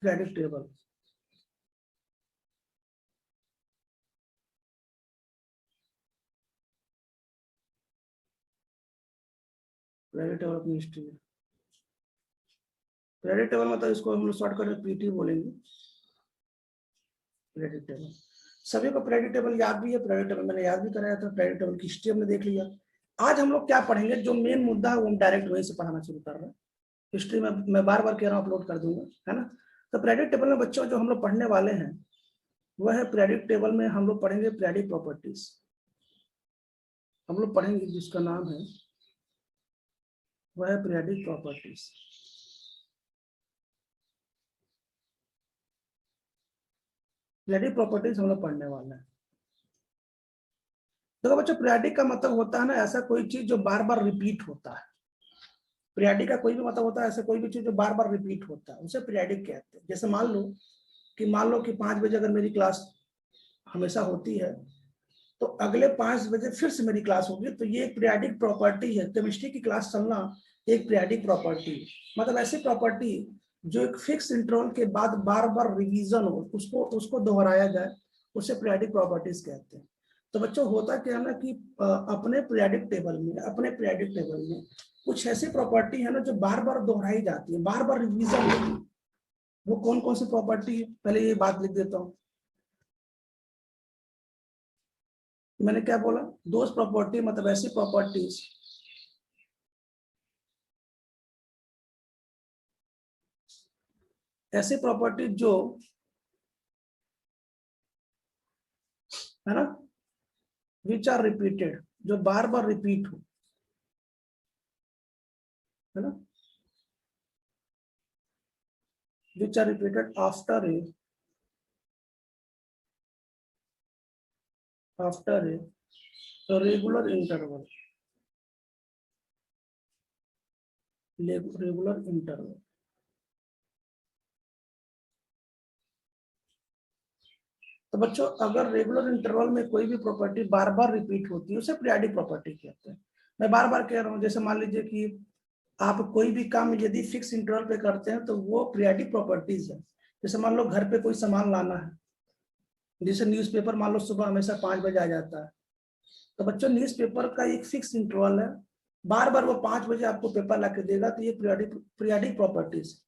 Predictable, predictable अपनी history है। Predictable मतलब इसको हम लोग शॉर्टकट में पीटी बोलेंगे। प्रेडिक्टेबल सभी को प्रेडिक्टेबल याद भी है, प्रेडिक्टेबल मैंने याद भी कराया था, प्रेडिक्टेबल की हिस्ट्री हमने देख लिया। आज हम लोग क्या पढ़ेंगे, जो मेन मुद्दा है वो हम डायरेक्ट वहीं से पढ़ाना शुरू कर रहे हैं। हिस्ट्री में मैं बार बार कह रहा हूँ अपलोड कर दूंगा, है ना। तो प्रेडिक्टेबल में बच्चों जो हम लोग पढ़ने वाले हैं वह है प्रेडिक्टेबल में हम लोग पढ़ेंगे प्रेडिक्ट प्रॉपर्टीज। हम लोग पढ़ेंगे जिसका नाम है वह है प्रेडिक्ट प्रॉपर्टीज। प्रेडिक्ट प्रॉपर्टीज हम लोग पढ़ने वाले हैं। देखो बच्चों, प्रेडिक्ट का मतलब होता है ना ऐसा कोई चीज जो बार बार रिपीट होता है। प्रेडिक्ट का कोई भी मतलब होता है ऐसा कोई भी चीज जो बार बार रिपीट होता है, उसे प्रेडिक्ट कहते हैं। जैसे मान लो कि 5 बजे अगर मेरी क्लास हमेशा होती है तो अगले 5 बजे फिर से मेरी क्लास होगी, तो ये एक प्रेडिक्ट प्रॉपर्टी है। केमिस्ट्री की क्लास चलना एक प्रेडिक्ट प्रॉपर्टी, मतलब ऐसी प्रॉपर्टी जो एक फिक्स इंटरवल के बाद बार बार रिवीजन हो, उसको दोहराया जाए, उसे प्रेडिक्ट प्रॉपर्टीज कहते हैं। तो बच्चों होता क्या है ना कि अपने प्रेडिक्ट टेबल में कुछ ऐसी प्रॉपर्टी है ना जो बार बार दोहराई जाती है, बार बार रिवीजन होती है। वो कौन कौन सी प्रॉपर्टी है, पहले ये बात लिख देता हूँ। मैंने क्या बोला, दोस्त प्रॉपर्टी मतलब ऐसी प्रॉपर्टीज जो है ना विच आर रिपीटेड, जो बार बार रिपीट हो, है ना, which are repeated after a regular interval. तो बच्चों अगर रेगुलर इंटरवल में कोई भी प्रॉपर्टी बार बार रिपीट होती है उसे पीरियोडिक प्रॉपर्टी कहते हैं। मैं बार बार कह रहा हूँ, जैसे मान लीजिए कि आप कोई भी काम यदि फिक्स इंटरवल पे करते हैं तो वो पीरियोडिक प्रॉपर्टीज है। जैसे मान लो घर पे कोई सामान लाना है, जैसे न्यूज़पेपर मान लो सुबह हमेशा 5 बजे आ जाता है, तो बच्चों न्यूज़पेपर का एक फिक्स इंटरवल है, बार बार वो 5 बजे आपको पेपर ला के देगा, तो ये पीरियोडिक प्रॉपर्टीज,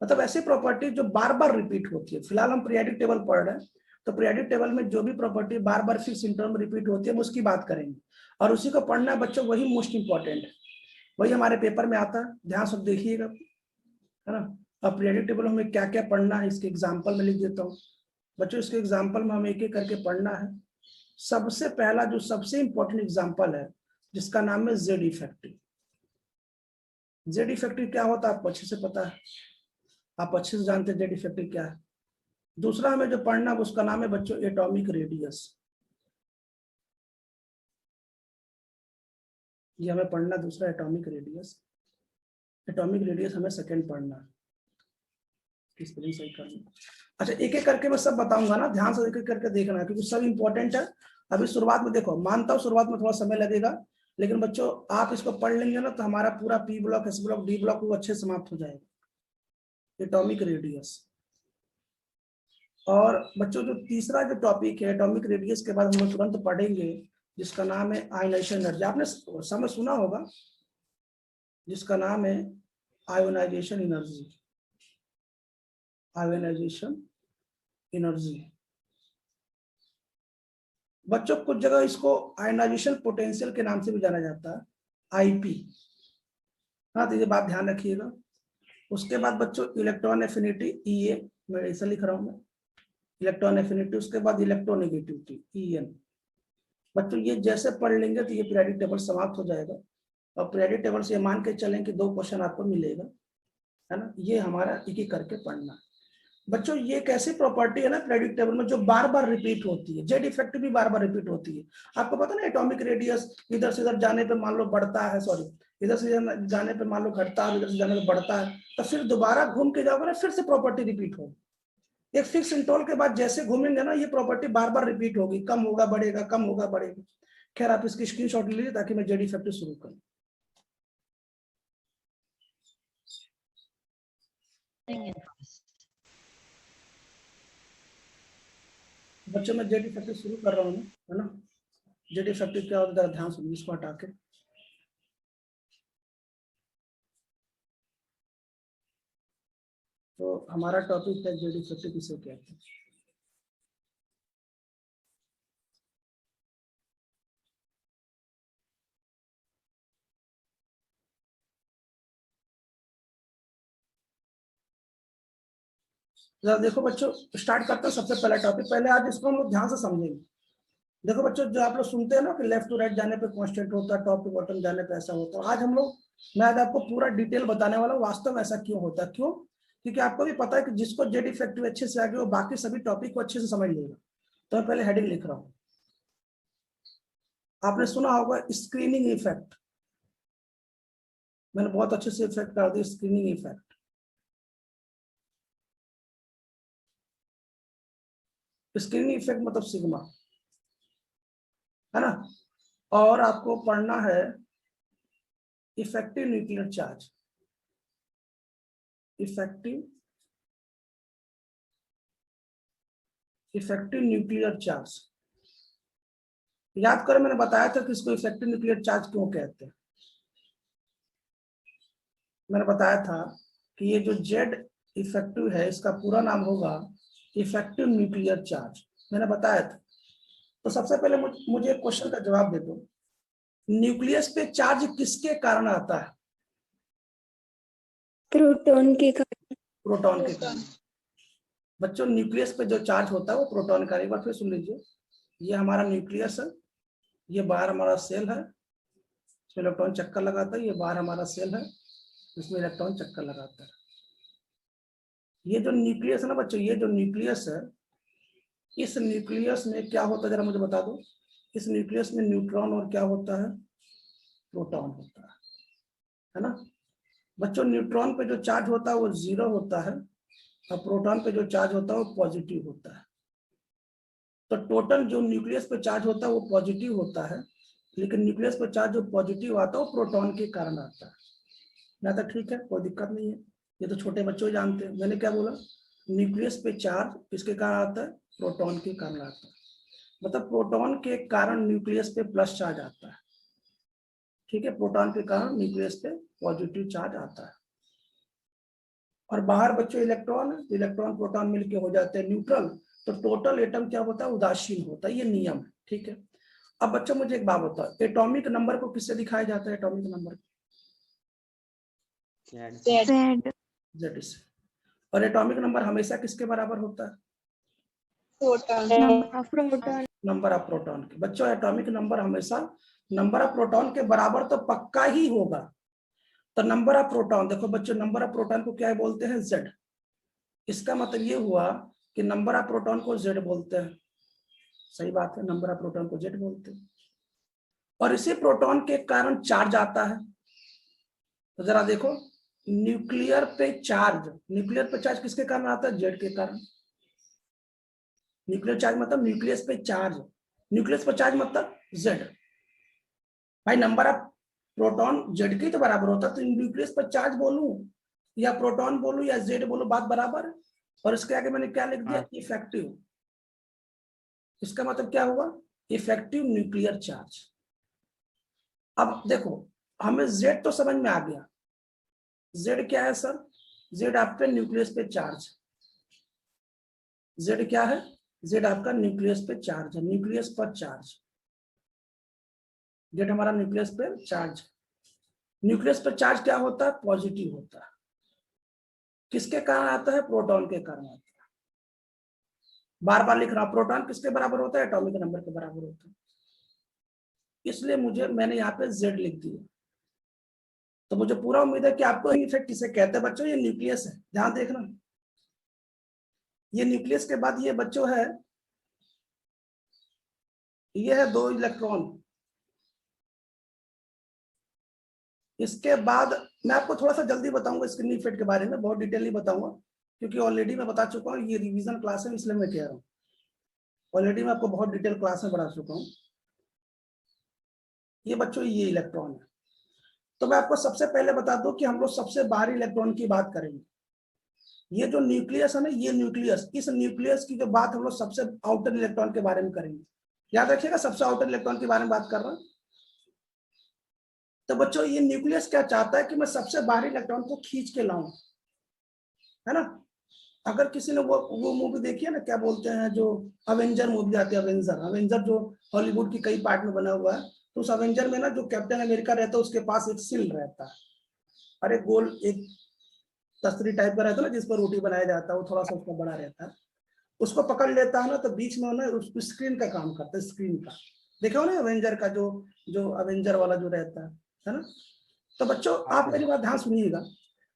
मतलब ऐसी प्रॉपर्टी जो बार बार रिपीट होती है। फिलहाल हम पीरियोडिक टेबल पढ़ रहे हैं, तो पीरियोडिक टेबल में जो भी प्रॉपर्टी बार बार फिक्स इंटरवल में रिपीट होती है हम उसकी बात करेंगे, और उसी को पढ़ना है बच्चों, वही मोस्ट इंपॉर्टेंट है, वही हमारे पेपर में आता है। ध्यान से देखिएगा, है ना। अब पीरियोडिक टेबल हमें क्या क्या पढ़ना है इसके एग्जाम्पल में लिख देता हूँ बच्चों। इसके एग्जाम्पल में हमें एक एक करके पढ़ना है। सबसे पहला जो सबसे इंपॉर्टेंट एग्जाम्पल है जिसका नाम है जेड इफेक्टिव। जेड इफेक्टिव क्या होता है आपको अच्छे से पता है, आप अच्छे से जानते हैं जेड इफेक्टिव क्या है। दूसरा हमें जो पढ़ना है उसका नाम है बच्चों एटॉमिक रेडियस। ये हमें पढ़ना दूसरा एटॉमिक रेडियस। एटॉमिक रेडियस हमें सेकंड पढ़ना है, स्पेलिंग सही करना। अच्छा एक एक करके मैं सब बताऊंगा ना, ध्यान से एक एक करके देखना है क्योंकि सब इंपॉर्टेंट है। अभी शुरुआत में देखो, मानता हूँ शुरुआत में थोड़ा समय लगेगा, लेकिन बच्चों आप इसको पढ़ लेंगे ना तो हमारा पूरा P block, S block, D block वो अच्छे समाप्त हो जाएगा। Atomic radius. और बच्चों जो तीसरा जो टॉपिक है एटॉमिक रेडियस के बाद हम लोग तुरंत पढ़ेंगे जिसका नाम है आयोनाइजेशन एनर्जी। आपने समय सुना होगा, जिसका नाम है आयोनाइजेशन एनर्जी। आयोनाइजेशन एनर्जी बच्चों कुछ जगह इसको आयोनाइजेशन पोटेंशियल के नाम से भी जाना जाता है, आईपी। हाँ तो ये बात ध्यान रखिएगा। उसके बाद बच्चों इलेक्ट्रॉन एफिनिटी ईए, मैं ऐसा लिख रहा हूँ मैं, इलेक्ट्रॉन एफिनिटी। उसके बाद इलेक्ट्रोनेगेटिविटी ईएन। बच्चों ये जैसे पढ़ लेंगे तो ये पीरियोडिक टेबल समाप्त हो जाएगा, और पीरियोडिक टेबल से मान के चलें कि 2 क्वेश्चन आपको मिलेगा, है ना। ये हमारा एक एक करके पढ़ना है बच्चों। ये एक ऐसी प्रॉपर्टी है ना पीरियोडिक टेबल में जो बार बार रिपीट होती है। जेड इफेक्ट भी बार बार रिपीट होती है। आपको पता ना एटॉमिक रेडियस इधर से इधर जाने पे मान लो बढ़ता है, सॉरी इधर से जाने पे मान लो घटता है, इधर से जाने पे बढ़ता है, तो फिर दोबारा घूम के जाओगे ना फिर से प्रॉपर्टी रिपीट होगी। एक फिक्स इंटरवल के बाद जैसे घूमेंगे ना ये प्रॉपर्टी बार बार रिपीट होगी, कम होगा बढ़ेगा, कम होगा बढ़ेगा। खैर आप इसकी स्क्रीनशॉट ले लीजिए ताकि मैं जेड इफेक्ट शुरू करूं। बच्चों में जेड इफेक्टिव शुरू कर रहा हूँ, है ना। जेड इफेक्टिव क्या होता है, ध्यान सुनिए, इसको हटा के। तो हमारा टॉपिक है जेड इफेक्टिव किसे कहते हैं। जरा देखो बच्चों, स्टार्ट करते हैं सबसे पहला टॉपिक। पहले आज इसको हम लोग ध्यान से समझेंगे। देखो बच्चों, जो आप लोग सुनते हैं ना कि लेफ्ट टू राइट जाने पे कांस्टेंट होता है, टॉप टू बॉटम जाने पे ऐसा होता है, आज हम लोग, मैं आज आपको पूरा डिटेल बताने वाला हूँ वास्तव में ऐसा क्यों होता है। क्यों? क्योंकि आपको भी पता है कि जिसको जेड इफेक्टिव अच्छे से आ गया वो बाकी सभी टॉपिक को अच्छे से समझ लेगा। तो मैं पहले हेडिंग लिख रहा हूँ। आपने सुना होगा स्क्रीनिंग इफेक्ट, मैंने बहुत अच्छे से इफेक्ट कर दिया, स्क्रीनिंग इफेक्ट। स्क्रीनिंग इफेक्ट मतलब सिग्मा, है ना। और आपको पढ़ना है effective nuclear charge. Effective nuclear charge याद करो, मैंने बताया था कि इसको इफेक्टिव न्यूक्लियर चार्ज क्यों कहते हैं। मैंने बताया था कि ये जो जेड इफेक्टिव है इसका पूरा नाम होगा इफेक्टिव न्यूक्लियर चार्ज, मैंने बताया था। तो सबसे पहले मुझे एक क्वेश्चन का जवाब दे दो, न्यूक्लियस पे चार्ज किसके कारण आता है? प्रोटॉन के कारण। प्रोटॉन के कारण। बच्चों, न्यूक्लियस पे जो चार्ज होता है वो प्रोटॉन का। एक बार फिर सुन लीजिए, ये हमारा न्यूक्लियस है, ये बाहर हमारा सेल है, इसमें इलेक्ट्रॉन चक्कर लगाता है, ये बाहर हमारा सेल है, इसमें इलेक्ट्रॉन चक्कर लगाता है। ये जो न्यूक्लियस है ना बच्चों, ये जो न्यूक्लियस है, इस न्यूक्लियस में क्या होता है जरा मुझे बता दो। इस न्यूक्लियस में न्यूट्रॉन और क्या होता है, प्रोटॉन होता है ना। बच्चों, न्यूट्रॉन पे जो चार्ज होता है वो 0 होता है और प्रोटॉन पे जो चार्ज होता है वो पॉजिटिव होता है। तो टोटल जो न्यूक्लियस पे चार्ज होता है वो पॉजिटिव होता है, लेकिन न्यूक्लियस पे चार्ज जो पॉजिटिव आता है वो प्रोटॉन के कारण आता है। ना तो ठीक है, कोई दिक्कत नहीं है, ये तो छोटे बच्चों जानते हैं। मैंने क्या बोला, न्यूक्लियस पे चार्ज किसके कारण आता है, प्रोटॉन के कारण आता है। मतलब प्रोटॉन के कारण न्यूक्लियस पे प्लस चार्ज आता है, ठीक है। प्रोटॉन के कारण न्यूक्लियस पे पॉजिटिव चार्ज आता है। और बाहर बच्चों इलेक्ट्रॉन है, इलेक्ट्रॉन प्रोटॉन मिलके हो जाते हैं न्यूट्रल, तो टोटल एटम क्या होता है, उदासीन होता है। ये नियम है, ठीक है। अब बच्चों मुझे एक बात बताओ, एटॉमिक नंबर को किससे दिखाया जाता है? एटॉमिक नंबर जेड से। और एटॉमिक नंबर हमेशा किसके बराबर होता है? नंबर ऑफ प्रोटॉन के। बच्चों, एटॉमिक नंबर हमेशा नंबर ऑफ प्रोटॉन के बराबर तो पक्का ही होगा। तो नंबर ऑफ प्रोटॉन, देखो बच्चों, नंबर ऑफ प्रोटॉन को क्या बोलते हैं, जेड। इसका मतलब ये हुआ कि नंबर ऑफ प्रोटॉन को जेड बोलते हैं। सही बात है, नंबर ऑफ प्रोटॉन को जेड बोलते हैं। और इसी प्रोटॉन के कारण चार्ज आता है। तो जरा देखो, न्यूक्लियर पे चार्ज किसके कारण आता है, जेड के कारण। न्यूक्लियर चार्ज मतलब न्यूक्लियस पे चार्ज, न्यूक्लियस पे चार्ज मतलब जेड। भाई नंबर ऑफ प्रोटॉन जेड के तो बराबर होता है, तो न्यूक्लियस पर चार्ज बोलूं या प्रोटॉन बोलूं या जेड बोलूं, बात बराबर है। और इसके आगे मैंने क्या लिख दिया, इफेक्टिव। इसका मतलब क्या हुआ, इफेक्टिव न्यूक्लियर चार्ज। अब देखो, हमें जेड तो समझ में आ गया। जेड क्या है सर, जेड आपके न्यूक्लियस पे चार्ज। जेड क्या है, जेड आपका न्यूक्लियस पे चार्ज है, न्यूक्लियस पर चार्ज। जेड हमारा न्यूक्लियस पे चार्ज। न्यूक्लियस पर चार्ज क्या होता है, पॉजिटिव होता है। किसके कारण आता है, प्रोटॉन के कारण आता है। बार बार लिख रहा हूं, प्रोटॉन किसके बराबर होता है, एटॉमिक नंबर के बराबर होता है। इसलिए मैंने यहाँ पे जेड लिख दिया। तो मुझे पूरा उम्मीद है कि आपको इफेक्ट किसे कहते हैं बच्चों, ये न्यूक्लियस है, ध्यान देखना। ये न्यूक्लियस के बाद ये बच्चों है, ये है 2 इलेक्ट्रॉन। इसके बाद मैं आपको थोड़ा सा जल्दी बताऊंगा स्क्रीन इफेक्ट के बारे में, बहुत डिटेल नहीं बताऊंगा, क्योंकि ऑलरेडी मैं बता चुका हूँ, ये रिवीजन क्लास है इसलिए मैं कह रहा हूँ। ऑलरेडी मैं आपको बहुत डिटेल क्लास में पढ़ा चुका हूँ। ये बच्चों ये इलेक्ट्रॉन है। तो मैं आपको सबसे पहले बता दूं कि हम लोग सबसे बाहरी इलेक्ट्रॉन की बात करेंगे। ये जो न्यूक्लियस है ना, ये न्यूक्लियस, इस न्यूक्लियस की जो बात हम लोग सबसे आउटर इलेक्ट्रॉन के बारे में करेंगे। याद रखिएगा, सबसे आउटर इलेक्ट्रॉन के बारे में बात कर रहा हूं। तो बच्चों ये न्यूक्लियस क्या चाहता है कि मैं सबसे बाहरी इलेक्ट्रॉन को खींच के लाऊं, है ना। अगर किसी ने वो मूवी देखी है ना, क्या बोलते हैं, जो अवेंजर मूवी आती है, अवेंजर, अवेंजर जो हॉलीवुड की कई पार्ट में बना हुआ है, तो उस अवेंजर में ना जो कैप्टन अमेरिका रहता है उसके पास एक सिल रहता है, अरे गोल एक तस्तरी टाइप का रहता है ना जिस पर रोटी बनाया जाता है, वो थोड़ा सा उसका बड़ा रहता है, उसको पकड़ लेता है ना, तो बीच में ना उस स्क्रीन का काम करता है, स्क्रीन का। देखा हो ना अवेंजर का, जो जो अवेंजर वाला जो रहता है ना। तो बच्चों आप मेरी बात ध्यान सुनिएगा।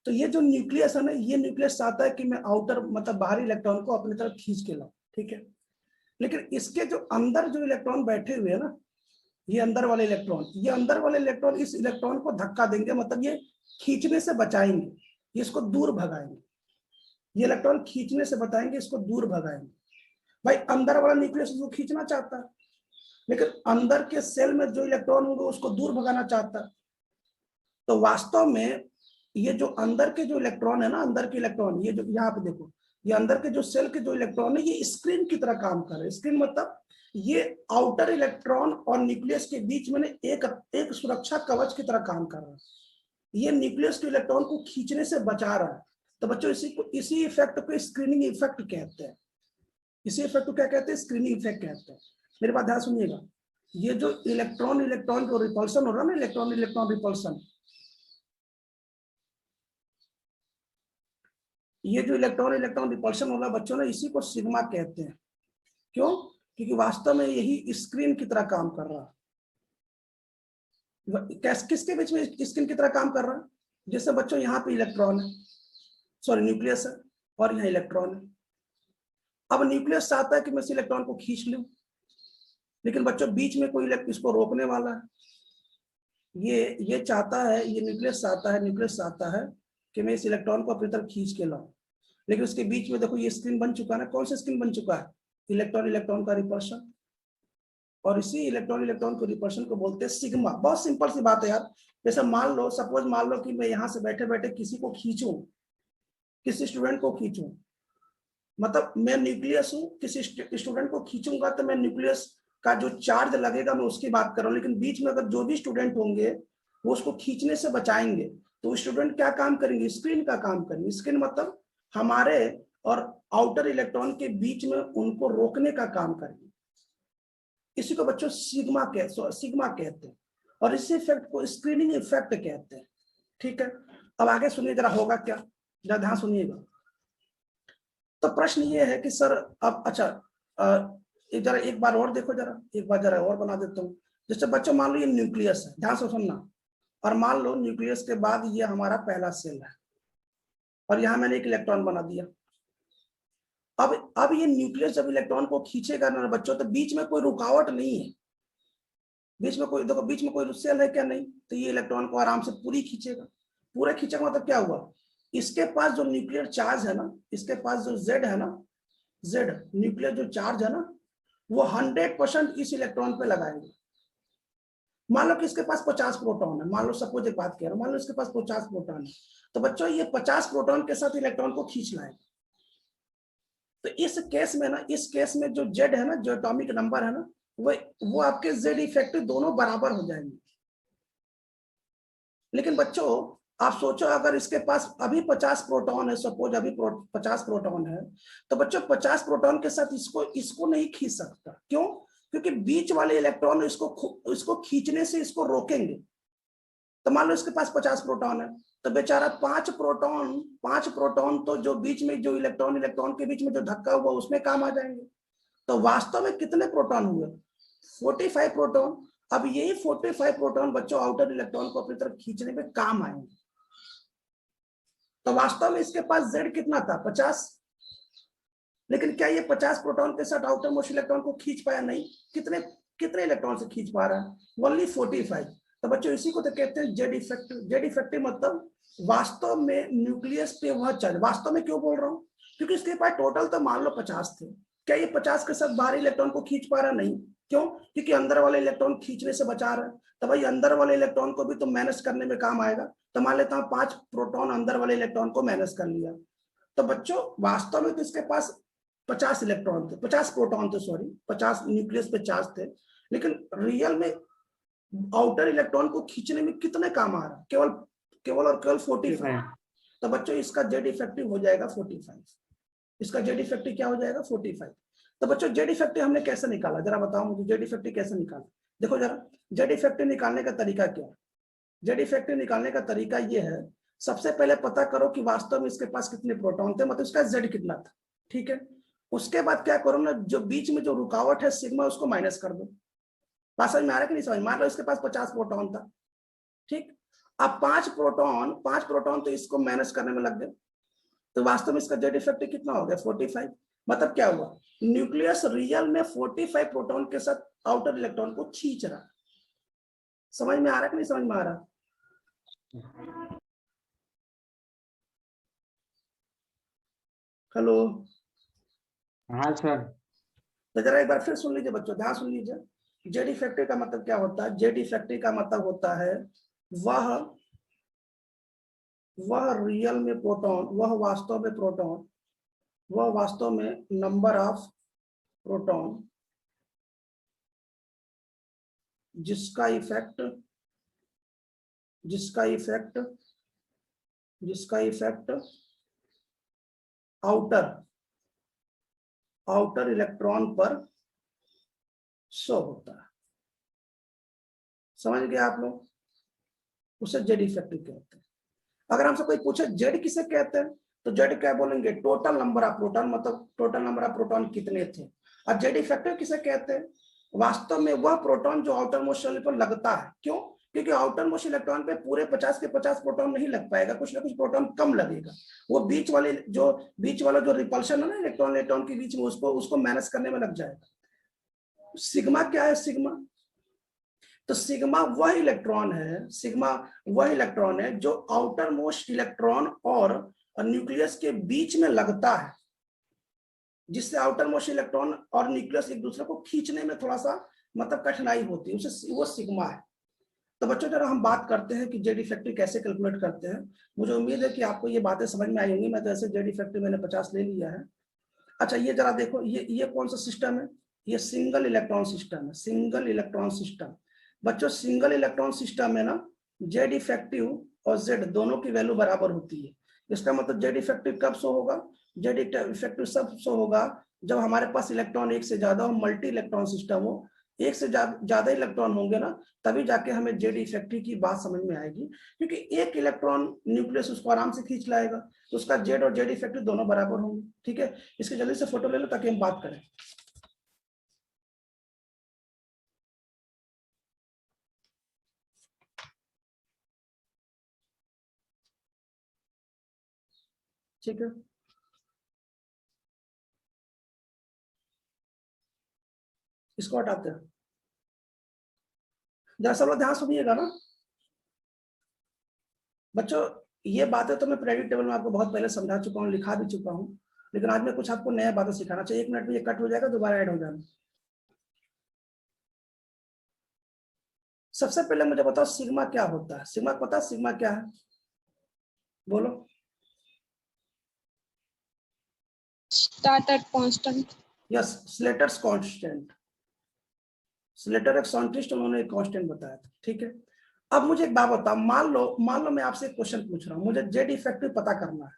तो ये जो न्यूक्लियस है ना, ये न्यूक्लियस चाहता है कि मैं आउटर मतलब बाहरी इलेक्ट्रॉन को अपनी तरफ खींच के लाऊं, ठीक है। लेकिन इसके जो अंदर जो इलेक्ट्रॉन बैठे हुए हैं ना, ये अंदर वाले इलेक्ट्रॉन, ये अंदर वाले इलेक्ट्रॉन इस इलेक्ट्रॉन को धक्का देंगे, मतलब ये खींचने से बचाएंगे, ये इसको दूर भगाएंगे, ये इलेक्ट्रॉन खींचने से बताएंगे, इसको दूर भगाएंगे। भाई अंदर वाला न्यूक्लियस उसको खींचना चाहता है, लेकिन अंदर के सेल में जो इलेक्ट्रॉन होंगे उसको दूर भगाना चाहता है। तो वास्तव में ये जो अंदर के जो इलेक्ट्रॉन है ना, अंदर के इलेक्ट्रॉन, ये जो यहाँ पे देखो, ये अंदर के जो सेल के जो इलेक्ट्रॉन है, ये स्क्रीन की तरह काम कर रहे हैं। स्क्रीन मतलब ये आउटर इलेक्ट्रॉन और न्यूक्लियस के बीच में एक सुरक्षा कवच की तरह काम कर रहा है। ये न्यूक्लियस के इलेक्ट्रॉन को खींचने से बचा रहा है। तो बच्चों इसी इफेक्ट को स्क्रीनिंग इफेक्ट कहते हैं। इसी इफेक्ट को क्या कहते हैं? स्क्रीनिंग इफेक्ट कहते हैं। मेरी बात ध्यान सुनिएगा, ये जो इलेक्ट्रॉन इलेक्ट्रॉन को रिपल्सन हो रहा है ना, इलेक्ट्रॉन इलेक्ट्रॉन रिपल्सन, ये जो इलेक्ट्रॉन इलेक्ट्रॉन रिपल्शन हो रहा है बच्चों ना, इसी को सिग्मा कहते हैं। क्यों? क्योंकि वास्तव में यही स्क्रीन की तरह काम कर रहा है। किसके बीच में स्क्रीन की तरह काम कर रहा है? जैसे बच्चों यहाँ पे इलेक्ट्रॉन है, सॉरी न्यूक्लियस है, और यहाँ इलेक्ट्रॉन है। अब न्यूक्लियस चाहता है कि मैं इस इलेक्ट्रॉन को खींच लूं, लेकिन बच्चों बीच में कोई इसको रोकने वाला है। ये चाहता है, ये न्यूक्लियस चाहता है कि मैं इस इलेक्ट्रॉन को अपनी तरफ खींच के लाऊं, लेकिन उसके बीच में देखो ये स्क्रीन बन चुका है ना। कौन सा स्क्रीन बन चुका है? इलेक्ट्रॉन इलेक्ट्रॉन का रिपल्शन। और इसी इलेक्ट्रॉन इलेक्ट्रॉन को रिपल्शन को बोलते हैं सिग्मा। बहुत सिंपल सी बात है यार। जैसे मान लो, सपोज मान लो कि मैं यहाँ से बैठे बैठे किसी को खींचूं, किसी स्टूडेंट को खींचूं, मतलब मैं न्यूक्लियस हूं, किसी स्टूडेंट को खींचूंगा तो मैं न्यूक्लियस का जो चार्ज लगेगा मैं उसकी बात कर रहा हूँ, लेकिन बीच में अगर जो भी स्टूडेंट होंगे वो उसको खींचने से बचाएंगे, तो स्टूडेंट क्या काम करेंगे? स्क्रीन का काम करेंगे। स्क्रीन मतलब हमारे और आउटर इलेक्ट्रॉन के बीच में उनको रोकने का काम करेंगे। इसी को बच्चों सिग्मा कहते हैं, और इसी इफेक्ट को स्क्रीनिंग इफेक्ट कहते हैं। ठीक है, अब आगे सुनिए जरा, होगा क्या, जरा ध्यान सुनिएगा। तो प्रश्न ये है कि सर अब अच्छा, जरा एक बार और देखो, जरा एक बार जरा और बना देता हूँ। जैसे बच्चों मान लो ये न्यूक्लियस है, ध्यान से सुनना, और मान लो न्यूक्लियस के बाद ये हमारा पहला सेल है, और यहाँ मैंने एक इलेक्ट्रॉन बना दिया। अब ये न्यूक्लियस जब इलेक्ट्रॉन को खींचेगा ना बच्चों, तो बीच में कोई रुकावट नहीं है। बीच में कोई, देखो बीच में कोई सेल है क्या? नहीं। तो ये इलेक्ट्रॉन को आराम से पूरी खींचेगा। पूरा खींचेगा मतलब क्या हुआ? इसके पास जो न्यूक्लियर चार्ज है ना, इसके पास जो जेड है ना, जेड न्यूक्लियर जो चार्ज है ना, वो 100% इस इलेक्ट्रॉन पे लगाएंगे। मान लो कि इसके पास 50 प्रोटॉन है, मान लो, सपोज एक बात कह रहा हूं, मान लो इसके पास 50 प्रोटॉन है, तो बच्चों ये 50 प्रोटॉन के साथ इलेक्ट्रॉन को खींच लाएगा। तो इस केस में ना, इस केस में जो जेड है ना, जो एटॉमिक नंबर है ना, वो आपके जेड इफेक्टिव दोनों बराबर हो जाएंगे। लेकिन बच्चों आप सोचो, अगर इसके पास अभी 50 प्रोटॉन है, सपोज अभी 50 प्रोटॉन है, तो बच्चों 50 प्रोटॉन के साथ इसको नहीं खींच सकता। क्यों? क्योंकि बीच वाले इलेक्ट्रॉन इसको खींचने से इसको रोकेंगे। तो मान लो इसके पास 50 प्रोटॉन है, तो बेचारा 5 प्रोटॉन तो जो बीच में जो इलेक्ट्रॉन इलेक्ट्रॉन के बीच में जो धक्का हुआ उसमें काम आ जाएंगे। तो वास्तव में कितने प्रोटॉन हुए? 45 प्रोटॉन। अब यही 45 प्रोटॉन बच्चों आउटर इलेक्ट्रॉन को अपनी तरफ खींचने में काम आएंगे। तो वास्तव में इसके पास जेड कितना था? 50। लेकिन क्या ये 50 प्रोटॉन के साथ आउटर मोस्ट इलेक्ट्रॉन को खींच पाया? नहीं। कितने इलेक्ट्रॉन से खींच पा रहा है? ओनली 45। तो बच्चों इसी को तो कहते हैं जेड इफेक्टिव। जेड इफेक्टिव मतलब वास्तव में न्यूक्लियस पे वह चार्ज। वास्तव में क्यों बोल रहा हूँ? क्योंकि इसके पास टोटल तो मान लो 50 थे। क्या ये 50 के साथ बाहरी इलेक्ट्रॉन को खींच पा रहा? नहीं। क्यों? क्योंकि अंदर वाले इलेक्ट्रॉन खींचने से बचा रहा है। तो भाई अंदर वाले इलेक्ट्रॉन को भी तो मैनेज करने में काम आएगा। तो मान लेता हूँ 5 प्रोटॉन अंदर वाले इलेक्ट्रॉन को मैनेज कर लिया, तो बच्चों वास्तव में तो इसके पास 50 इलेक्ट्रॉन थे, 50 प्रोटॉन थे, सॉरी 50 न्यूक्लियस पे चार्ज थे, लेकिन रियल में आउटर इलेक्ट्रॉन को खींचने में कितने काम आ रहा है? केवल और केवल 45। तो बच्चों इसका जेड इफेक्टिव हो जाएगा 45। इसका जेड इफेक्टिव क्या हो जाएगा? 45। तो बच्चों जेड इफेक्टिव हमने कैसे निकाला, जरा बताओ मुझे, जेड इफेक्टिव कैसे निकाला? देखो जरा, जेड इफेक्टिव निकालने का तरीका क्या है? जेड इफेक्टिव निकालने का तरीका ये है, सबसे पहले पता करो कि वास्तव में इसके पास कितने प्रोटॉन थे, मतलब इसका जेड कितना था, ठीक है। उसके बाद क्या करो ना, जो बीच में जो रुकावट है सिग्मा, उसको माइनस कर दो। बात समझ में आ रहा है कि नहीं समझ? मान लो इसके पास 50 प्रोटॉन था, ठीक। अब 5 प्रोटॉन तो इसको माइनस करने में लग गए, तो वास्तव में इसका जेड इफेक्टिव कितना हो गया? 45। मतलब क्या हुआ, न्यूक्लियस रियल में 45 प्रोटॉन के साथ आउटर इलेक्ट्रॉन को खींच रहा। समझ में आ रहा है कि नहीं समझ में आ रहा? हेलो, हाँ सर। तो जरा एक बार फिर सुन लीजिए बच्चों, ध्यान सुन लीजिए। जेड इफेक्टिव का मतलब क्या होता है? जेड इफेक्टिव का मतलब होता है वह रियल में प्रोटॉन, वह वास्तव में प्रोटॉन, वह वास्तव में नंबर ऑफ प्रोटॉन जिसका इफेक्ट आउटर इलेक्ट्रॉन पर शो होता है। समझ गए आप लोग? उसे जेड इफेक्टिव कहते हैं। अगर हमसे कोई पूछे जेड किसे कहते हैं, तो जेड क्या बोलेंगे? टोटल नंबर ऑफ प्रोटॉन, मतलब टोटल नंबर ऑफ प्रोटॉन कितने थे। और जेड इफेक्टिव किसे कहते हैं? वास्तव में वह प्रोटॉन जो आउटर मोस्ट शेल पर लगता है। क्यों? क्योंकि आउटर मोस्ट इलेक्ट्रॉन पे पूरे 50 के 50 प्रोटॉन नहीं लग पाएगा, कुछ ना कुछ प्रोटॉन कम लगेगा। वो बीच वाला जो रिपल्शन है ना इलेक्ट्रॉन इलेक्ट्रॉन के बीच में, उसको मैनेज करने में लग जाएगा। सिग्मा क्या है? तो सिग्मा वह इलेक्ट्रॉन है जो आउटर मोस्ट इलेक्ट्रॉन और न्यूक्लियस के बीच में लगता है, जिससे आउटर मोस्ट इलेक्ट्रॉन और न्यूक्लियस एक दूसरे को खींचने में थोड़ा सा मतलब कठिनाई होती है, उसे वो सिग्मा है। तो बच्चों जरा हम बात करते हैं कि जेड इफेक्टिव कैसे कैलकुलेट करते हैं। मुझे उम्मीद है कि आपको ये बातें समझ में आई होंगी। मैं तो ऐसे जेड इफेक्टिव मैंने 50 ले लिया है। अच्छा ये जरा देखो, ये कौन सा सिस्टम है? ये सिंगल इलेक्ट्रॉन सिस्टम है, सिंगल इलेक्ट्रॉन सिस्टम। बच्चों सिंगल इलेक्ट्रॉन सिस्टम में ना जेड इफेक्टिव और जेड दोनों की वैल्यू बराबर होती है। इसका मतलब जेड इफेक्टिव कब शो होगा? जेड इफेक्टिव सब शो होगा जब हमारे पास इलेक्ट्रॉन एक से ज्यादा हो, मल्टी इलेक्ट्रॉन सिस्टम हो, एक से ज्यादा इलेक्ट्रॉन होंगे ना, तभी जाके हमें जेड इफेक्टिव की बात समझ में आएगी। क्योंकि एक इलेक्ट्रॉन न्यूक्लियस उसको आराम से खींच लाएगा, तो उसका जेड और जेड इफेक्टिव दोनों बराबर होंगे। ठीक है, इसकी जल्दी से फोटो ले लो ताकि हम बात करें। ठीक है, इसको हटाते हैं। जरा सब लोग ध्यान सुनिएगा ना बच्चों। ये बातें तो मैं प्रेडिक्टेबल में आपको बहुत पहले समझा चुका हूँ, लिखा भी चुका हूँ, लेकिन आज मैं कुछ आपको नया बातें सिखाना चाहिए। 1 मिनट में ये कट हो जाएगा, दोबारा ऐड हो जाना। सबसे पहले मुझे बताओ सिग्मा क्या होता है? सिग्मा पता है सिग्मा क्या है? बोलो। Starter constant. Yes, Slater's constant. Slater एक साइंटिस्ट, उन्होंने एक कांस्टेंट बताया था। ठीक है, अब मुझे एक बात बताओ, मान लो मैं आपसे एक क्वेश्चन पूछ रहा हूँ, मुझे जेड इफेक्टिव पता करना है।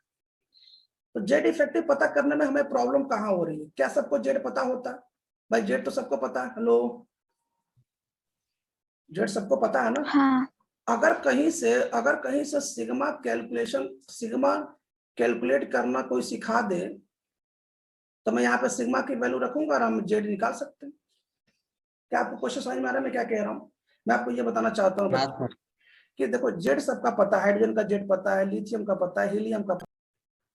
तो जेड इफेक्टिव पता करने में हमें प्रॉब्लम कहाँ हो रही है? क्या सबको जेड पता होता है? भाई जेड तो सबको पता है। हेलो, जेड सबको पता है ना? हाँ। अगर कहीं से सिग्मा कैलकुलेट करना कोई सिखा दे, तो मैं यहाँ पे सिग्मा की वैल्यू रखूंगा और हम जेड निकाल सकते हैं। क्या आपको क्वेश्चन समझ में आ रहा है मैं क्या कह रहा हूँ? मैं आपको ये बताना चाहता हूँ बच्चों कि देखो जेड सबका पता है, हाइड्रोजन का जेड पता है, लिथियम का पता है, हीलियम का पता है।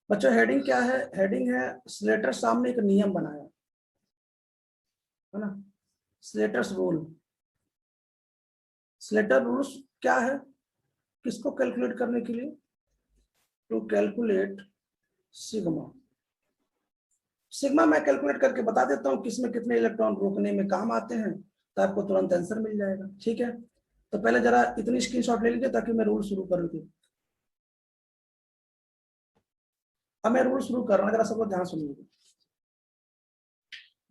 बच्चों हेडिंग क्या है? हेडिंग है स्लेटर साहब ने एक नियम बनाया है ना, स्लेटर्स रूल। स्लेटर रूल्स क्या है? किसको कैलकुलेट करने के लिए? To calculate sigma. सिग्मा मैं कैलकुलेट करके बता देता हूँ किसमें कितने इलेक्ट्रॉन रोकने में काम आते हैं, तो आपको तुरंत आंसर मिल जाएगा। ठीक है, तो पहले जरा इतनी स्क्रीनशॉट ले लीजिए ताकि मैं रूल शुरू कर दूं। अब मैं रूल शुरू कर रहा हूँ, अगर सबको ध्यान सुनिएगा।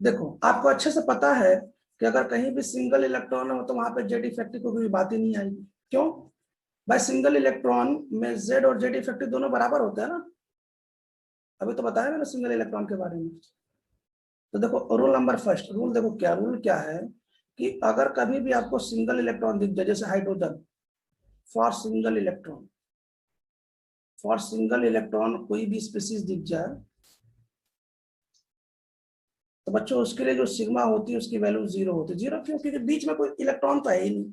देखो आपको अच्छे से पता है कि अगर कहीं भी सिंगल इलेक्ट्रॉन हो तो वहां पे जेड इफेक्टिव को कोई बात ही नहीं आएगी। क्यों भाई? सिंगल इलेक्ट्रॉन में जेड और जेड इफेक्टिव दोनों बराबर होते हैं ना। अभी तो बताया मैंने सिंगल इलेक्ट्रॉन के बारे में। तो देखो रूल नंबर फर्स्ट, रूल देखो क्या रूल क्या है कि अगर कभी भी आपको सिंगल इलेक्ट्रॉन दिख जाए, जैसे hydrogen, for single electron, for single electron कोई भी स्पीसीज दिख जाए तो बच्चों उसके लिए जो सिग्मा होती है उसकी वैल्यू 0 होती है। 0 क्यों? क्योंकि बीच में कोई इलेक्ट्रॉन तो है ही नहीं।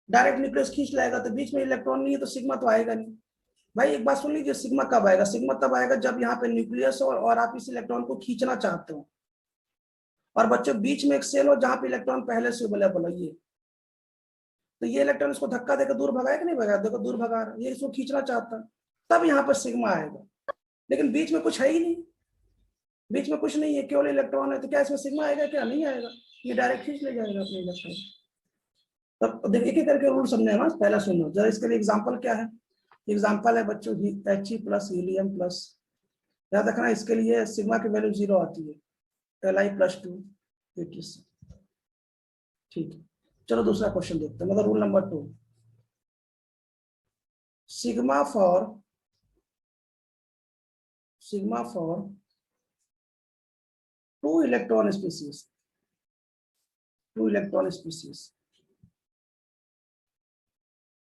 डायरेक्ट न्यूक्लियस खींच लाएगा तो बीच में इलेक्ट्रॉन नहीं है तो सिग्मा तो आएगा नहीं। भाई एक बात सुन लीजिए, सिग्मा कब आएगा? सिग्मा तब आएगा जब यहाँ पे न्यूक्लियस हो और आप इस इलेक्ट्रॉन को खींचना चाहते हो, और बच्चों बीच में एक सेल हो जहां पे इलेक्ट्रॉन पहले से अवेलेबल है। ये तो ये इलेक्ट्रॉन इसको धक्का देकर दूर भगाएगा नहीं भगाया? देखो दूर भगा रहा है, ये इसको खींचना चाहता है, तब यहाँ पर सिग्मा आएगा। लेकिन बीच में कुछ है ही नहीं, बीच में कुछ नहीं है, केवल इलेक्ट्रॉन है, तो क्या इसमें सिग्मा आएगा? क्या नहीं आएगा, ये डायरेक्ट खींच ले जाएगा अपने इलेक्ट्रॉन। तब देखिए एक एक करके रूल समझे ना, पहला सुनो जरा। इसके लिए एग्जांपल क्या है? एग्जांपल है बच्चों He प्लस हीलियम प्लस, याद रखना इसके लिए सिग्मा की वैल्यू 0 आती है, Li+2 etc। ठीक है, चलो दूसरा क्वेश्चन देखते हैं, मतलब rule number 2। Sigma for 2 electron species, 2 electron species,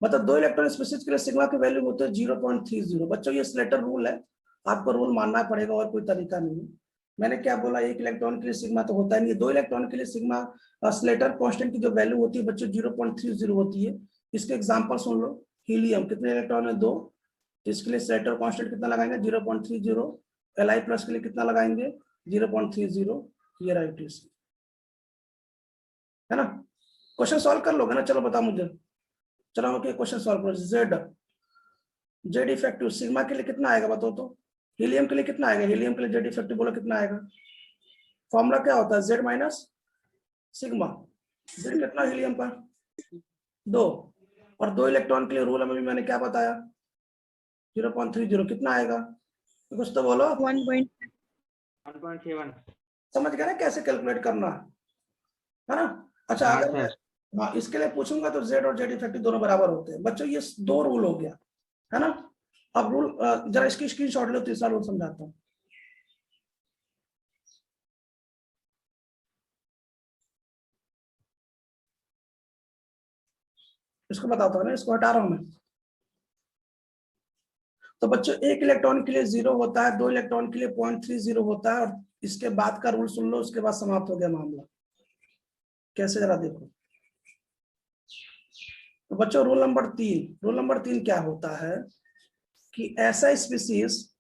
मतलब 2 इलेक्ट्रॉन स्पीसीज के लिए सिग्मा की वैल्यू होती है 0.30। बच्चों ये स्लेटर रूल है, आपको रूल मानना पड़ेगा और कोई तरीका नहीं। मैंने क्या बोला, 1 इलेक्ट्रॉन के लिए सिग्मा तो होता ही नहीं है, 2 इलेक्ट्रॉन के लिए सिग्मा स्लेटर कांस्टेंट की जो वैल्यू होती है बच्चों 0.30 होती है। इसके एग्जांपल सुन लो। हीलियम कितने इलेक्ट्रॉन है? 2, इसके लिए स्लेटर कांस्टेंट कितना लगाएंगे? 0.30। Li+ के लिए कितना लगाएंगे? 0.30। ये राइट है ना। क्वेश्चन सॉल्व कर लोगे ना? चलो बताओ मुझे। चलो ओके, क्वेश्चन सॉल्व करो। जेड इफेक्टिव सिग्मा के लिए कितना आएगा बताओ तो? हीलियम के लिए कितना आएगा? हीलियम के लिए जेड इफेक्टिव बोलो कितना आएगा? फॉर्मूला क्या होता है? Z minus sigma. जेड कितना हीलियम का? 2। और 2 इलेक्ट्रॉन के लिए रूल में भी मैंने क्या बताया? 0.30। कितना आएगा? कुछ तो बोलो। 1.7। समझ गए ना कैसे कैलकुलेट करना है ना? अच्छा हाँ अगर मैं सर। इसके लिए पूछूंगा तो जेड और जेड इफेक्टिव दोनों बराबर होते हैं। बच्चों ये 2 रूल हो गया है ना। अब रूल जरा इसकी स्क्रीनशॉट लो, तीसरा रूल समझाता हूँ। इसको बताता हूँ ना, इसको हटा रहा हूं मैं। तो बच्चों 1 इलेक्ट्रॉन के लिए 0 होता है, 2 इलेक्ट्रॉन के लिए 0.30 होता है, और इसके बाद का रूल सुन लो, उसके बाद समाप्त हो गया मामला। कैसे जरा देखो। तो बच्चों रूल नंबर 3 क्या होता है कि ऐसा स्पीसीज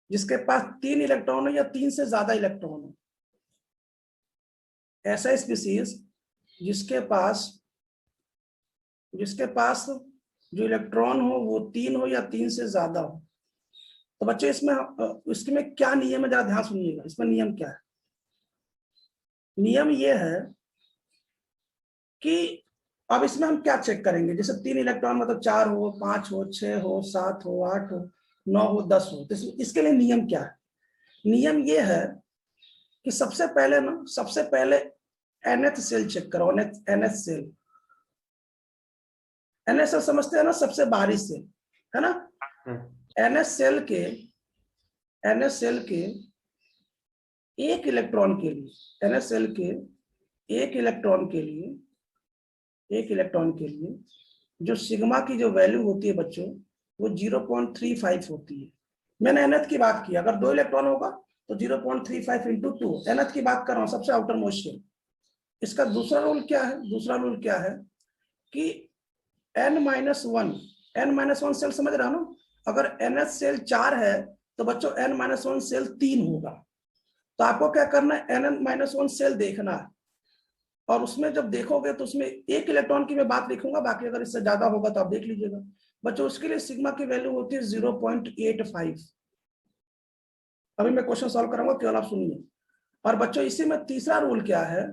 जिसके पास 3 इलेक्ट्रॉन हो या 3 से ज्यादा इलेक्ट्रॉन हो, ऐसा स्पीसीज जिसके पास जो इलेक्ट्रॉन हो वो 3 हो या 3 से ज्यादा हो। तो बच्चों इसमें क्या नियम है, जरा ध्यान सुनिएगा। इसमें नियम क्या है? नियम ये है कि अब इसमें हम क्या चेक करेंगे, जैसे 3 इलेक्ट्रॉन मतलब 4 हो, 5 हो, 6 हो, 7 हो, 8 हो, 9 हो, 10 हो। तो इसके लिए नियम क्या है? नियम ये है कि सबसे पहले nth सेल चेक करो। nth सेल, nth सेल समझते हैं ना, सबसे बाहरी सेल है ना। nth सेल के एक इलेक्ट्रॉन के लिए, nth सेल के एक इलेक्ट्रॉन के लिए जो सिग्मा की जो वैल्यू होती है बच्चों वो 0.35 होती है। मैंने nth की बात की, अगर 2 इलेक्ट्रॉन होगा तो 0.35 इंटू 2, nth की बात कर रहा हूं, सबसे आउटर मोस्ट शेल। इसका दूसरा रूल क्या है कि n-1 सेल समझ रहा ना। अगर nth सेल 4 है तो बच्चों n-1 सेल 3 होगा। तो आपको क्या करना है, n-1 सेल देखना है, और उसमें जब देखोगे तो उसमें 1 इलेक्ट्रॉन की मैं बात लिखूंगा, बाकी अगर इससे ज्यादा होगा तो आप देख लीजिएगा। बच्चों उसके लिए सिग्मा की वैल्यू होती है 0.85। अभी मैं क्वेश्चन सॉल्व कराऊंगा, केवल आप सुनिए। और बच्चों इसी में तीसरा रूल क्या है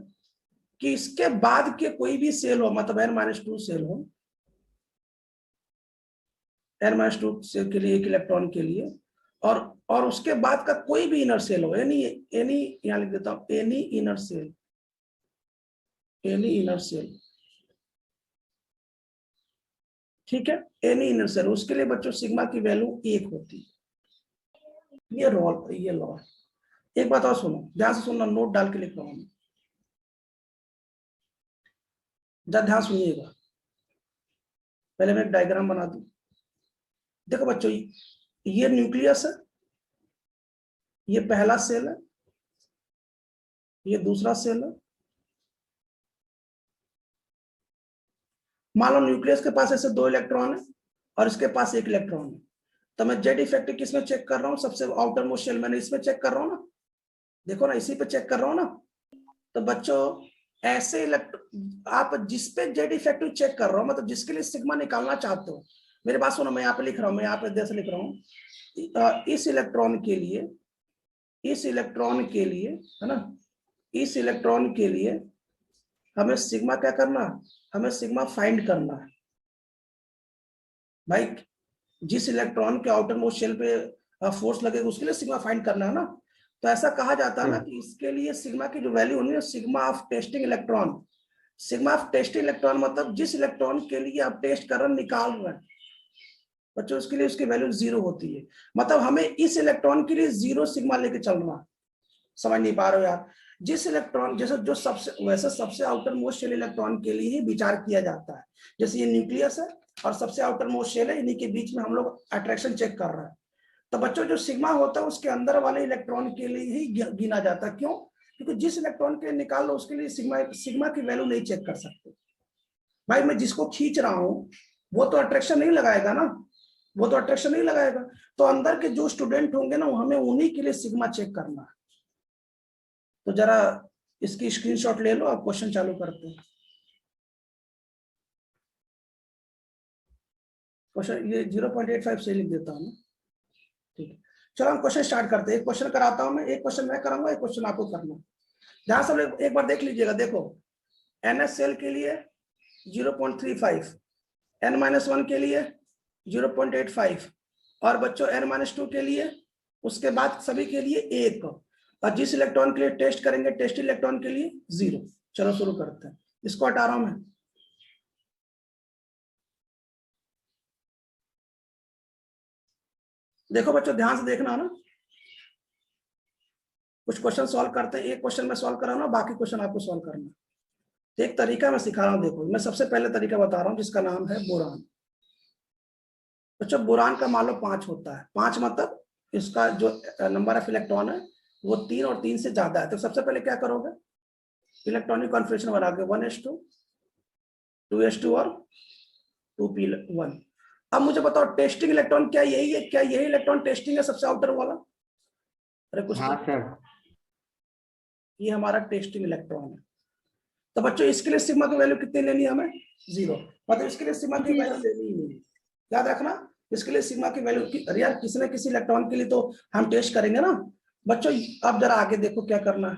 कि इसके बाद के कोई भी सेल हो, मतलब n-2 सेल हो, n-2 सेल के लिए 1 इलेक्ट्रॉन के लिए, और उसके बाद का कोई भी इनर सेल हो, एनी एनी, यहां लिख देता हूं, any inner cell, any inner cell, ठीक है, एनी इनर सेल, उसके लिए बच्चों सिग्मा की वैल्यू 1 होती है। ये लॉ है। एक बात और सुनो, ध्यान से सुनना, नोट डाल के लिख रहा हूं, ध्यान सुनिएगा। पहले मैं एक डायग्राम बना दूं। देखो बच्चों, ये न्यूक्लियस है, ये पहला सेल है, ये दूसरा सेल है। मान लो न्यूक्लियस के पास ऐसे 2 इलेक्ट्रॉन है और इसके पास 1 इलेक्ट्रॉन है, तो मैं जेड इफेक्टिव किसमें चेक कर रहा हूँ? सबसे आउटर मोस्ट शेल मैंने इसमें चेक कर रहा हूँ ना, देखो ना, इसी पे चेक कर रहा हूँ ना। तो बच्चों ऐसे आप जिस पे जेड इफेक्टिव चेक कर रहा हूँ, मतलब जिसके लिए सिग्मा निकालना चाहते हो, मेरी बात सुनो, मैं यहाँ पे लिख रहा हूँ, मैं यहाँ पे जैसे लिख रहा हूँ, इस इलेक्ट्रॉन के लिए, इस इलेक्ट्रॉन के लिए, है ना, इस इलेक्ट्रॉन के लिए हमें सिग्मा क्या करना, हमें सिग्मा फाइंड करना है भाई। जिस इलेक्ट्रॉन के आउटर मोस्ट शेल पे फोर्स लगेगा उसके लिए सिग्मा फाइंड करना है ना। तो ऐसा कहा जाता है ना कि इसके लिए सिग्मा की जो वैल्यू होनी है, sigma of testing electron, sigma of testing electron मतलब जिस इलेक्ट्रॉन के लिए आप टेस्ट कर रहे हैं, निकाल रहे हैं बच्चों, उसके लिए उसकी वैल्यू 0 होती है। मतलब हमें इस इलेक्ट्रॉन के लिए 0 सिग्मा लेके चलना। समझ नहीं पा रहे हो यार? जिस इलेक्ट्रॉन जैसे जो सबसे वैसे सबसे आउटर मोस्ट शेल इलेक्ट्रॉन के लिए ही विचार किया जाता है। जैसे ये न्यूक्लियस है और सबसे आउटर मोस्ट शेल है, इन्हीं के बीच में हम लोग अट्रैक्शन चेक कर रहे हैं। तो बच्चों जो सिग्मा होता है उसके अंदर वाले इलेक्ट्रॉन के लिए ही गिना जाता है। क्यों? क्योंकि जिस इलेक्ट्रॉन के लिए निकाल लो उसके लिए सिग्मा की वैल्यू नहीं चेक कर सकते भाई। मैं जिसको खींच रहा हूं वो तो अट्रैक्शन नहीं लगाएगा ना, वो तो अट्रैक्शन नहीं लगाएगा। तो अंदर के जो स्टूडेंट होंगे ना, हमें उन्हीं के लिए सिग्मा चेक करना है। तो जरा इसकी स्क्रीनशॉट ले लो, आप क्वेश्चन चालू करते हैं। क्वेश्चन ये 0.85 से लिख देता हूँ, ठीक है। चलो हम क्वेश्चन स्टार्ट करते हैं। एक क्वेश्चन कराता हूं मैं, एक क्वेश्चन मैं कराऊंगा, एक क्वेश्चन आपको करना। ध्यान से एक बार देख लीजिएगा। देखो एनएस सेल के लिए 0.35, n-1 के लिए 0.85 और बच्चों n-2 के लिए, उसके बाद सभी के लिए 1, और जिस इलेक्ट्रॉन के लिए टेस्ट करेंगे टेस्ट इलेक्ट्रॉन के लिए 0। चलो शुरू करते हैं, इसको हटा रहा हूं मैं। देखो बच्चों ध्यान से देखना ना, कुछ क्वेश्चन सॉल्व करते हैं। एक क्वेश्चन मैं सॉल्व कर रहा हूं, बाकी क्वेश्चन आपको सॉल्व करना है। तो एक तरीका मैं सिखा रहा हूं, देखो मैं सबसे पहले तरीका बता रहा हूं जिसका नाम है बोरान। बच्चों बोरान का मान लो 5 होता है, 5 मतलब इसका जो नंबर ऑफ इलेक्ट्रॉन है वो 3 और 3 से ज्यादा है। तो सबसे पहले क्या करोगे, इलेक्ट्रॉनिक कॉन्फ़िगरेशन बनाओगे 1s2, 2s2 और 2p1। अब मुझे बताओ टेस्टिंग इलेक्ट्रॉन क्या यही है? क्या यही इलेक्ट्रॉन टेस्टिंग है सबसे आउटर वाला? अरे कुछ हाँ सर। ये हमारा टेस्टिंग इलेक्ट्रॉन है। तो बच्चों इसके लिए सिग्मा की वैल्यू कितनी लेनी है हमें? 0। मतलब इसके लिए सिग्मा की वैल्यू लेनी ही नहीं, याद रखना। इसके लिए सिग्मा की वैल्यू, अरे यार किसी न किसी इलेक्ट्रॉन के लिए तो हम टेस्ट करेंगे ना बच्चों। अब जरा आगे देखो क्या करना है।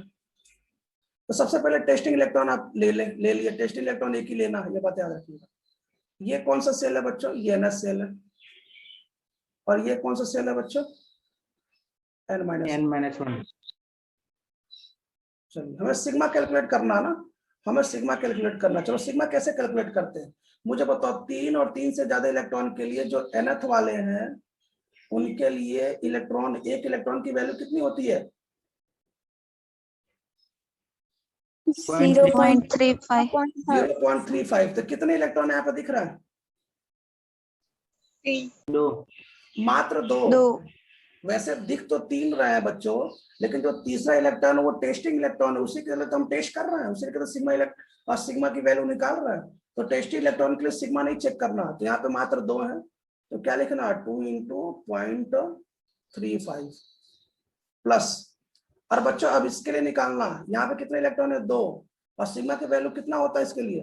तो सबसे पहले टेस्टिंग इलेक्ट्रॉन आप ले लिए। टेस्टिंग इलेक्ट्रॉन एक ही लेना है, ये बात याद रखिएगा। ये कौन सा सेल है बच्चों? ये एनएस सेल है। और ये कौन सा सेल है बच्चों? n-1। चलिए हमें सिग्मा कैलकुलेट करना है ना, हमें सिग्मा कैलकुलेट करना। चलो सिग्मा कैसे कैलकुलेट करते हैं मुझे बताओ। 3 और 3 से ज्यादा इलेक्ट्रॉन के लिए जो nth वाले हैं उनके लिए इलेक्ट्रॉन, एक इलेक्ट्रॉन की वैल्यू कितनी होती है? 0.35। 0.35। तो कितने इलेक्ट्रॉन यहाँ पे दिख रहा है? 2। मात्र 2। 2। वैसे दिख तो 3 रहे हैं बच्चों, लेकिन जो तीसरा इलेक्ट्रॉन है वो टेस्टिंग इलेक्ट्रॉन है, उसी के लिए तो हम टेस्ट कर रहे हैं, उसी के लिए सिग्मा और सिग्मा की वैल्यू निकाल रहे हैं। तो टेस्टिंग इलेक्ट्रॉन के लिए सिग्मा नहीं चेक करना। तो यहाँ पे मात्र 2 है, तो क्या लिखना? 2 × 0.35 प्लस। और बच्चों अब इसके लिए निकालना, यहाँ पे कितने इलेक्ट्रॉन है? 2। और सिग्मा की वैल्यू कितना होता है इसके लिए?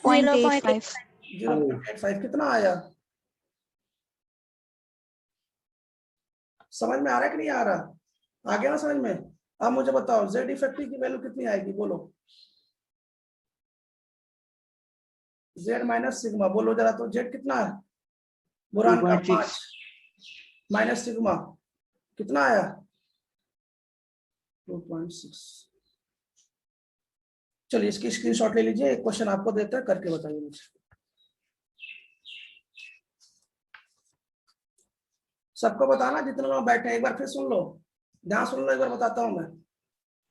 0.85। 0.85। कितना आया? समझ में आ रहा है कि नहीं आ रहा? आ गया ना समझ में? अब मुझे बताओ जेड इफेक्टिव की वैल्यू कितनी आएगी, बोलो। जेड माइनस सिग्मा, बोलो जरा। तो जेड कितना है बोरान का? 5। माइनस सिग्मा कितना आया 2.6। चलिए इसकी स्क्रीनशॉट ले लीजिए, एक क्वेश्चन आपको देता है, करके बताइए मुझे। सबको बताना जितने लोग बैठे हैं, एक बार फिर सुन लो, ध्यान सुन लो, एक बार बताता हूं मैं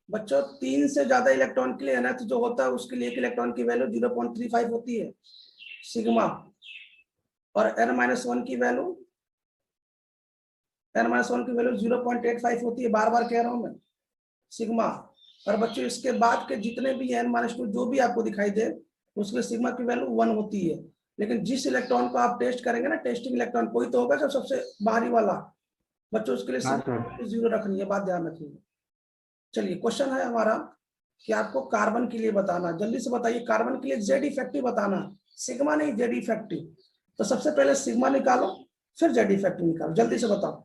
बच्चों। 3 से ज्यादा इलेक्ट्रॉन के लिए है ना, तो जो होता है उसके लिए एक इलेक्ट्रॉन की वैल्यू 0.35 होती है सिग्मा, और n-1 की वैल्यू n-1 की वैल्यू 0.85 होती है, बार बार कह रहा हूं मैं, सिग्मा। और बच्चों इसके बाद के जितने भी n-2 जो भी आपको दिखाई दे उसके सिग्मा की वैल्यू 1 होती है। लेकिन जिस इलेक्ट्रॉन को आप टेस्ट करेंगे ना, टेस्टिंग इलेक्ट्रॉन कोई तो होगा जो सबसे बाहरी वाला, बच्चों उसके लिए हाँ सिग्मा सर। 0 रखनी है, बात ध्यान रखिए। चलिए क्वेश्चन है हमारा कि आपको कार्बन के लिए बताना, जल्दी से बताइए, कार्बन के लिए जेड इफेक्टिव बताना, सिग्मा नहीं जेड इफेक्टिव। तो सबसे पहले सिग्मा निकालो, फिर जेड इफेक्टिव निकालो, जल्दी से बताओ।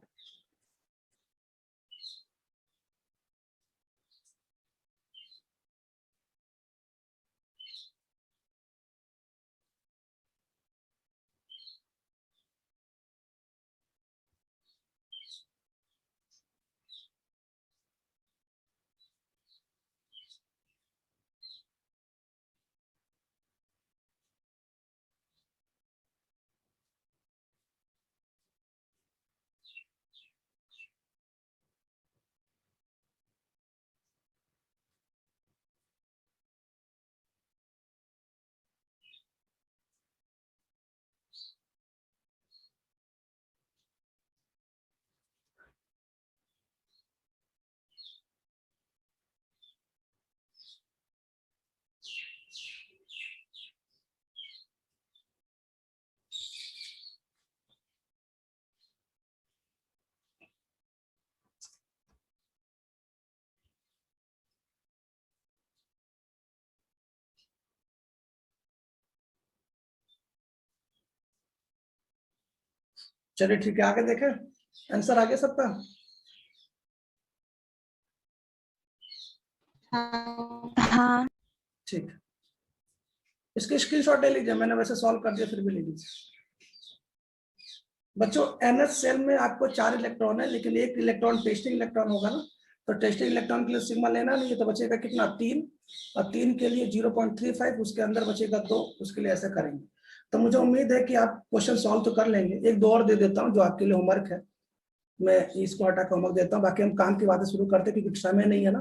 चलिए ठीक है, आगे देखें, आंसर आगे सबका। हाँ। ठीक, इसकी स्क्रीनशॉट ले लीजिए, मैंने वैसे सॉल्व कर दिया, फिर भी ले लीजिए। बच्चों NH सेल में आपको 4 इलेक्ट्रॉन है, लेकिन एक इलेक्ट्रॉन टेस्टिंग इलेक्ट्रॉन होगा ना, तो टेस्टिंग इलेक्ट्रॉन के लिए सिग्मा लेना नहीं है, तो बचेगा कितना 3, और 3 के लिए 0.35, उसके अंदर बचेगा 2, उसके लिए ऐसा करेंगे। तो मुझे उम्मीद है कि आप क्वेश्चन सॉल्व तो कर लेंगे। एक दो और दे देता हूँ जो आपके लिए होमवर्क है, मैं इसको हटा कर होमवर्क देता हूँ, बाकी हम काम की बातें शुरू करते हैं क्योंकि समय नहीं है ना।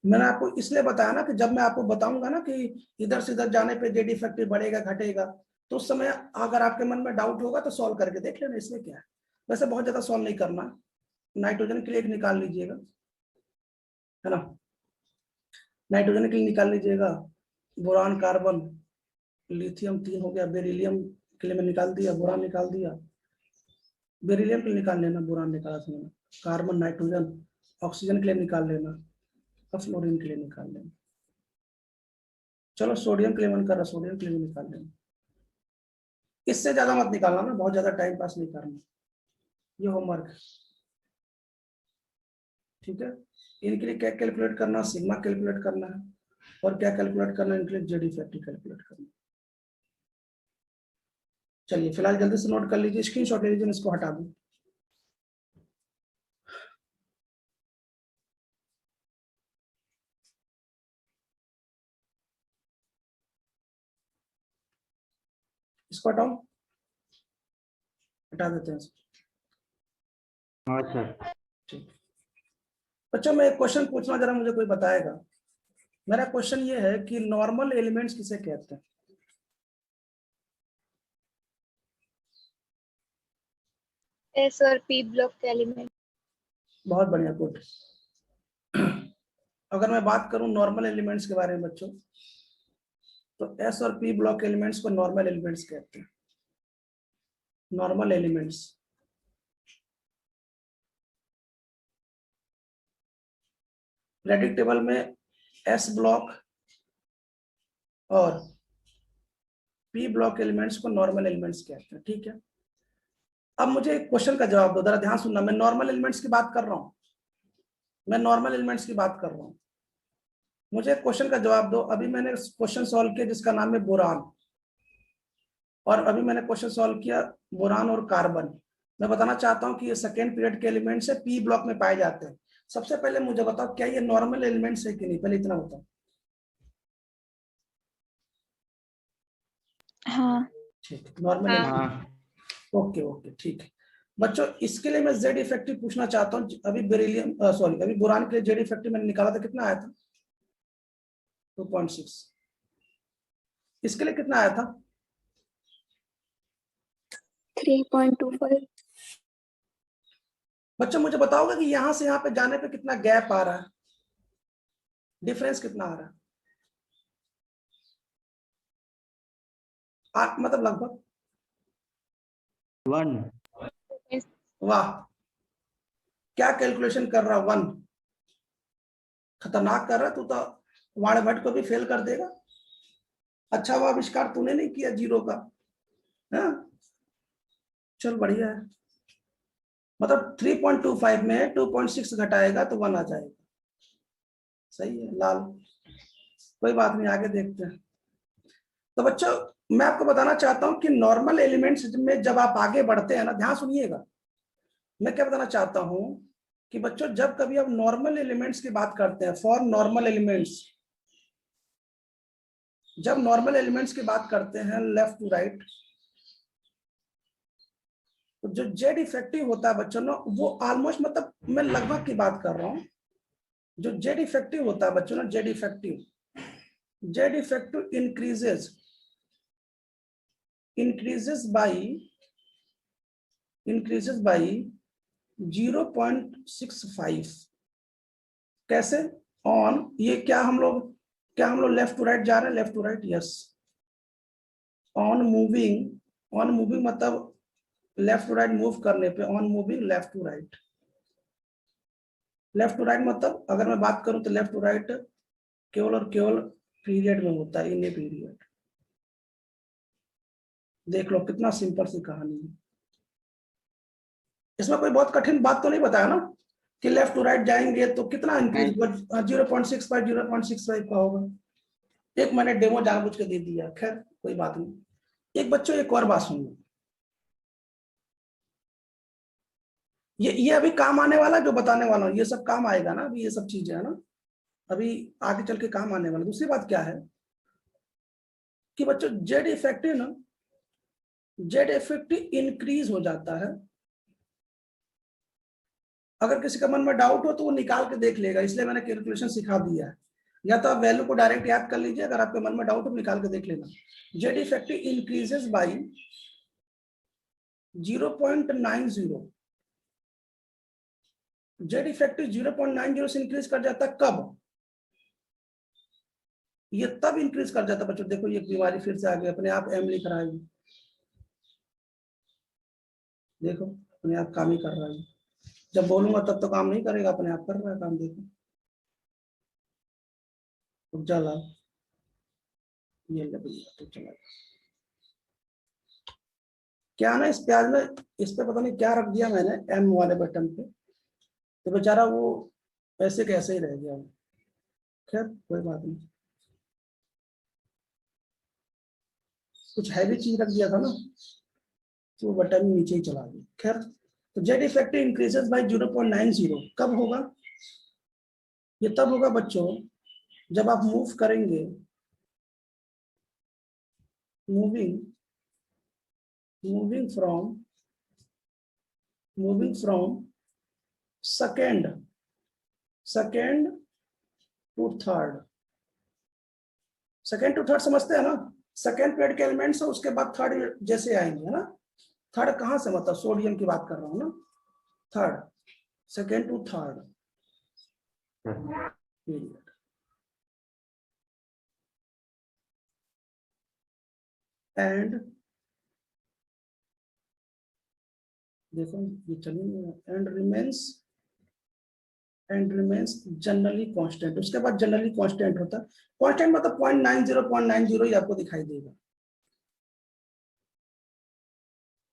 मैंने आपको इसलिए बताया ना कि जब मैं आपको बताऊंगा ना कि इधर से इधर जाने पे जेड इफेक्टिव बढ़ेगा घटेगा, तो उस समय अगर आपके मन में डाउट होगा तो सॉल्व करके देख लेना, इसमें क्या है। वैसे बहुत ज्यादा सॉल्व नहीं करना, नाइट्रोजन के लिए एक निकाल लीजिएगा, है ना, नाइट्रोजन के लिए निकाल लीजिएगा, बोरान कार्बन लिथियम 3 हो गया, बेरिलियम के लिए मैं निकाल दिया, बोरान निकाल दिया, बेरिलियम के लिए निकाल लेना, बोरान निकाला था मैंने, कार्बन नाइट्रोजन, ऑक्सीजन के लिए निकाल लेना, और फ्लोरीन के लिए निकाल लेना। चलो सोडियम के लिए मन कर रहा, सोडियम के लिए निकाल लेना। इससे ज्यादा मत निकालना ना, बहुत ज्यादा टाइम पास नहीं करना, ये होमवर्क है, ठीक है। इनके लिए क्या कैलकुलेट करना, सिग्मा कैलकुलेट करना है, और क्या कैलकुलेट करना है, इनके लिए जेड इफेक्टिव कैलकुलेट करना। चलिए फिलहाल जल्दी से नोट कर लीजिए, स्क्रीनशॉट ले लीजिए, इसको हटा दूं। इसको हटाओ, हटा देते हैं। हाँ सर। ठीक, बच्चों मैं एक क्वेश्चन पूछना, जरा मुझे कोई बताएगा। मेरा क्वेश्चन ये है कि नॉर्मल एलिमेंट्स किसे कहते हैं। एस और पी ब्लॉक के एलिमेंट। बहुत बढ़िया, गुड। अगर मैं बात करूं नॉर्मल एलिमेंट्स के बारे में बच्चों, तो एस और पी ब्लॉक एलिमेंट्स को नॉर्मल एलिमेंट्स कहते हैं, नॉर्मल एलिमेंट्स। रेडिक टेबल में एस ब्लॉक और पी ब्लॉक एलिमेंट्स को नॉर्मल एलिमेंट्स कहते हैं, ठीक है। अब मुझे एक क्वेश्चन का जवाब दो, जरा ध्यान सुनना, मैं नॉर्मल एलिमेंट्स की बात कर रहा हूं, मैं नॉर्मल एलिमेंट्स की बात कर रहा हूं। मुझे क्वेश्चन का जवाब दो, अभी मैंने क्वेश्चन सॉल्व किया जिसका नाम है बोरान, और अभी मैंने क्वेश्चन सॉल्व किया बोरान और कार्बन, मैं बताना चाहता हूँ कि ये सेकेंड पीरियड के एलिमेंट्स है, पी ब्लॉक में पाए जाते हैं। सबसे पहले मुझे बताओ क्या ये नॉर्मल एलिमेंट्स है कि नहीं, पहले इतना बताओ। हाँ। ठीक, नॉर्मल हाँ। एलिमेंट। ओके ओके ठीक है बच्चों, इसके लिए मैं जेड इफेक्टिव पूछना चाहता हूँ। अभी बेरिलियम सॉरी अभी बोरान के लिए जेड इफेक्टिव मैंने निकाला था, कितना आया था? 2.6। इसके लिए कितना आया था? 3.25। बच्चों मुझे बताओगे कि यहां से यहां पे जाने पे कितना गैप आ रहा है, डिफरेंस कितना आ रहा है? मतलब लगभग 1। वाह, क्या कैलकुलेशन कर रहा, 1। खतरनाक कर रहा, तू तो वाण भट्ट को भी फेल कर देगा। अच्छा वो आविष्कार तूने नहीं किया जीरो का, है? चल बढ़िया है, मतलब 3.25 में 2.6 घटाएगा तो 1 आ जाएगा। सही है लाल, कोई बात नहीं, आगे देखते हैं। तो बच्चों मैं आपको बताना चाहता हूं कि नॉर्मल एलिमेंट्स में जब आप आगे बढ़ते हैं ना, ध्यान सुनिएगा, मैं क्या बताना चाहता हूं कि बच्चों जब कभी आप नॉर्मल एलिमेंट्स की बात करते हैं, फॉर नॉर्मल एलिमेंट्स, जब नॉर्मल एलिमेंट्स की बात करते हैं लेफ्ट टू राइट, तो जो जेड इफेक्टिव होता है बच्चों ना, वो ऑलमोस्ट, मतलब मैं लगभग की बात कर रहा हूं, जो जेड इफेक्टिव होता है बच्चों ना, जेड इफेक्टिव increases by 0.65। कैसे? ऑन, ये क्या हम लोग लेफ्ट टू राइट जा रहे हैं, left to right, yes. On moving मतलब लेफ्ट टू राइट मूव करने पे, on moving left to right. Left to right मतलब अगर मैं बात करूं तो लेफ्ट टू राइट केवल और केवल पीरियड में होता है, इन ए पीरियड। देख लो कितना सिंपल सी कहानी है, इसमें कोई बहुत कठिन बात तो नहीं बताया ना कि लेफ्ट टू राइट जाएंगे तो कितना इंक्रीज होगा, 0.65 0.65 का होगा। एक मैंने डेमो जानबूझ के दे दिया, खैर कोई बात नहीं। एक बच्चों एक और बात सुनिए, ये अभी काम आने वाला जो बताने वाला हूँ, ये सब काम आएगा ना, अभी ये सब चीजें है ना, अभी आगे चल के काम आने वाला। दूसरी बात क्या है कि बच्चों जेड इफेक्टिव ना, जेड इफेक्टिव इंक्रीज हो जाता है। अगर किसी का मन में डाउट हो तो वो निकाल के देख लेगा, इसलिए मैंने कैलकुलेशन सिखा दिया है। या तो आप वैल्यू को डायरेक्ट याद कर लीजिए, अगर आपके मन में डाउट हो निकाल के देख लेना। Z effective increases by 0.90। Z effective 0.90 से इंक्रीज कर जाता है, कब? ये तब इंक्रीज कर जाता है बच्चों, देखो ये बीमारी फिर से आ गई, अपने आप एम लिख रहा है, देखो अपने आप काम ही कर रहा है। जब बोलूंगा तब तो काम नहीं करेगा, अपने आप कर रहा है काम, देखो चला, ये तो चला। क्या ना इस प्याज में, इस पे पता नहीं क्या रख दिया मैंने एम वाले बटन पे, तो बेचारा वो ऐसे कैसे ही रह गया। खैर कोई बात नहीं, कुछ हैवी चीज रख दिया था ना, तो बटन नीचे ही चला गया। खैर, तो जेड इफेक्टिव इंक्रीजेस बाय 0.90 कब होगा? ये तब होगा बच्चों जब आप मूव करेंगे, moving from second to third. Second to third समझते हैं ना, सेकेंड पीरियड के एलिमेंट्स है, उसके बाद थर्ड जैसे आएंगे, है ना। थर्ड कहां से, मतलब सोडियम की बात कर रहा हूं ना, third, second to third period. And देखो ये चलिए, एंड रिमेन्स जनरली कांस्टेंट। उसके बाद जनरली कांस्टेंट होता है, कांस्टेंट मतलब 0.90 ही आपको दिखाई देगा।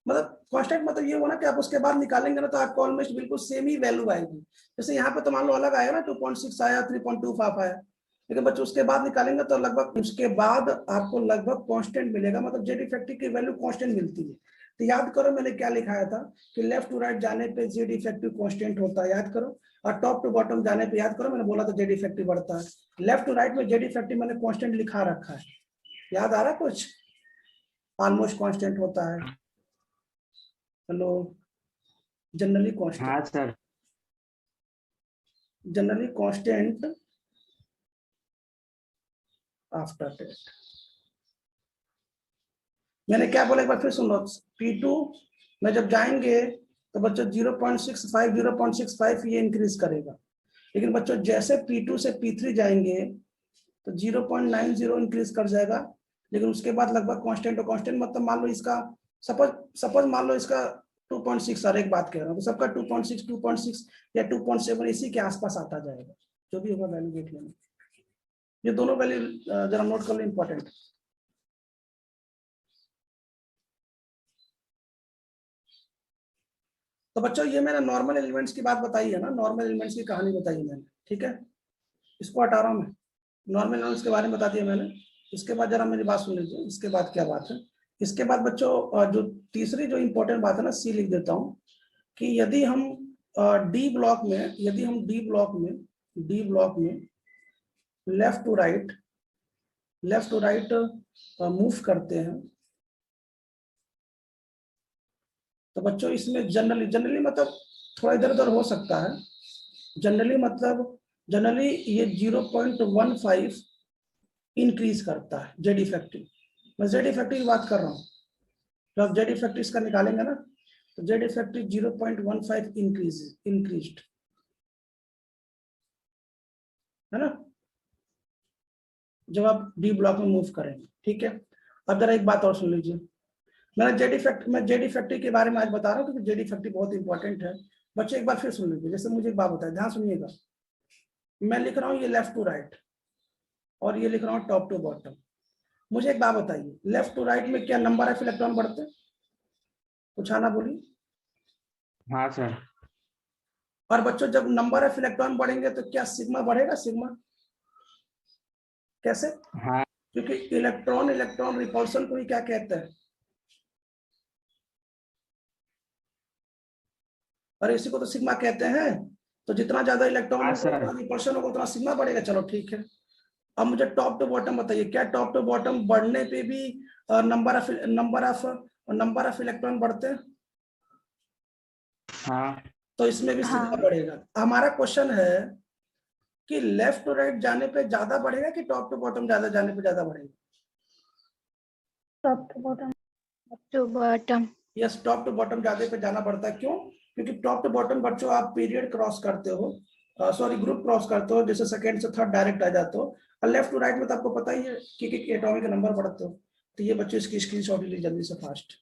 मतलब कांस्टेंट मतलब ये हुआ ना कि आप उसके बाद निकालेंगे ना तो आपको ऑलमोस्ट बिल्कुल सेम ही वैल्यू आएगी। जैसे यहाँ पे तो मान लो अलग आएगा ना, 2.6 आया, 3.25 आया, लेकिन बच्चों उसके बाद निकालेंगे तो लगभग उसके बाद आपको लगभग कांस्टेंट मिलेगा, मतलब जेड इफेक्टिव की वैल्यू कांस्टेंट मिलती है। तो याद करो मैंने क्या लिखाया था कि लेफ्ट टू राइट जाने पे जेड इफेक्टिव कांस्टेंट होता है, याद करो, और टॉप टू बॉटम जाने पे याद करो मैंने बोला था जेड इफेक्टिव बढ़ता है। लेफ्ट टू राइट में जेड इफेक्टिव मैंने कांस्टेंट लिखा रखा है, याद आ रहा है कुछ? ऑलमोस्ट कांस्टेंट होता है, हेलो, जनरली कांस्टेंट, हाँ sir. Generally constant after test. मैंने क्या बोला एक बार फिर सुन लो, P2 में जब जाएंगे तो बच्चों 0.65 ये इंक्रीज करेगा, लेकिन बच्चों जैसे P2 से P3 जाएंगे तो 0.90 इंक्रीज कर जाएगा, लेकिन उसके बाद लगभग कांस्टेंट और कांस्टेंट मतलब मान लो इसका सपोज मान लो इसका 2.6, सर एक बात कह रहा हूँ, तो सबका 2.6 या 2.7 इसी के आसपास आता जाएगा, जो भी होगा वैल्यू देख लेना। ये दोनों वैल्यू जरा नोट कर लो, इंपॉर्टेंट। तो बच्चों ये मैंने नॉर्मल एलिमेंट्स की बात बताई है ना, नॉर्मल एलिमेंट्स की कहानी बताई है मैंने, ठीक है, इसको हटा रहा हूं मैं, नॉर्मल एलिमेंट्स के बारे में बता दिया मैंने। इसके बाद जरा मेरी बात सुन लीजिए, इसके बाद क्या बात है, इसके बाद बच्चों जो तीसरी जो इंपॉर्टेंट बात है ना, सी लिख देता हूं, कि यदि हम डी ब्लॉक में लेफ्ट टू राइट मूव करते हैं, तो बच्चों इसमें जनरली मतलब थोड़ा इधर उधर हो सकता है, जनरली ये 0.15 इंक्रीज करता है जेड इफेक्टिव। मैं जेड इफेक्टिव की बात कर रहा हूँ, जब जेड इफेक्टिव इसका निकालेंगे ना तो जेड इफेक्टिव 0.15 इंक्रीज्ड है ना, जब आप डी ब्लॉक में मूव करेंगे, ठीक है। अब जरा एक बात और सुन लीजिए, मैं जेड इफेक्टिव के बारे में आज बता रहा हूँ क्योंकि जेड इफेक्टिव बहुत इंपॉर्टेंट है। बच्चे एक बार फिर सुन लीजिए, जैसे मुझे एक बात बताए, ध्यान सुनिएगा, मैं लिख रहा हूँ ये लेफ्ट टू राइट और ये लिख रहा हूँ टॉप टू बॉटम। मुझे एक बात बताइए, लेफ्ट टू राइट में क्या नंबर ऑफ इलेक्ट्रॉन बढ़ते हैं? कुछ आना बोलिए। हाँ सर। और बच्चों जब नंबर ऑफ इलेक्ट्रॉन बढ़ेंगे तो क्या सिग्मा बढ़ेगा? सिग्मा कैसे? हाँ क्योंकि इलेक्ट्रॉन रिपल्शन को ही क्या कहते हैं, और इसी को तो सिग्मा कहते हैं। तो जितना ज्यादा इलेक्ट्रॉन हाँ होगा सर। उतना रिपल्शन होगा उतना सिग्मा बढ़ेगा। चलो ठीक है, अब मुझे टॉप टू बॉटम बताइए, क्या टॉप टू बॉटम बढ़ने पे भी नंबर ऑफ इलेक्ट्रॉन बढ़ते हैं? हाँ तो इसमें भी सिग्मा हाँ। बढ़ेगा। हमारा क्वेश्चन है कि लेफ्ट टू राइट जाने पे ज्यादा बढ़ेगा कि टॉप टू बॉटम ज्यादा जाने पे ज्यादा बढ़ेगा? Top to bottom. Top to bottom. Yes, top to bottom ज्यादा पे जाना पड़ता है। क्यों? क्योंकि टॉप टू बॉटम बच्चों आप पीरियड क्रॉस करते हो, सॉरी ग्रुप क्रॉस करते हो, जैसे सेकंड से थर्ड डायरेक्ट आ जाते हो, और लेफ्ट टू राइट में तो आपको पता ही है कि एटॉमिक नंबर बढ़ते हो। तो ये बच्चों इसकी स्क्रीनशॉट लीजिए जल्दी से फास्ट।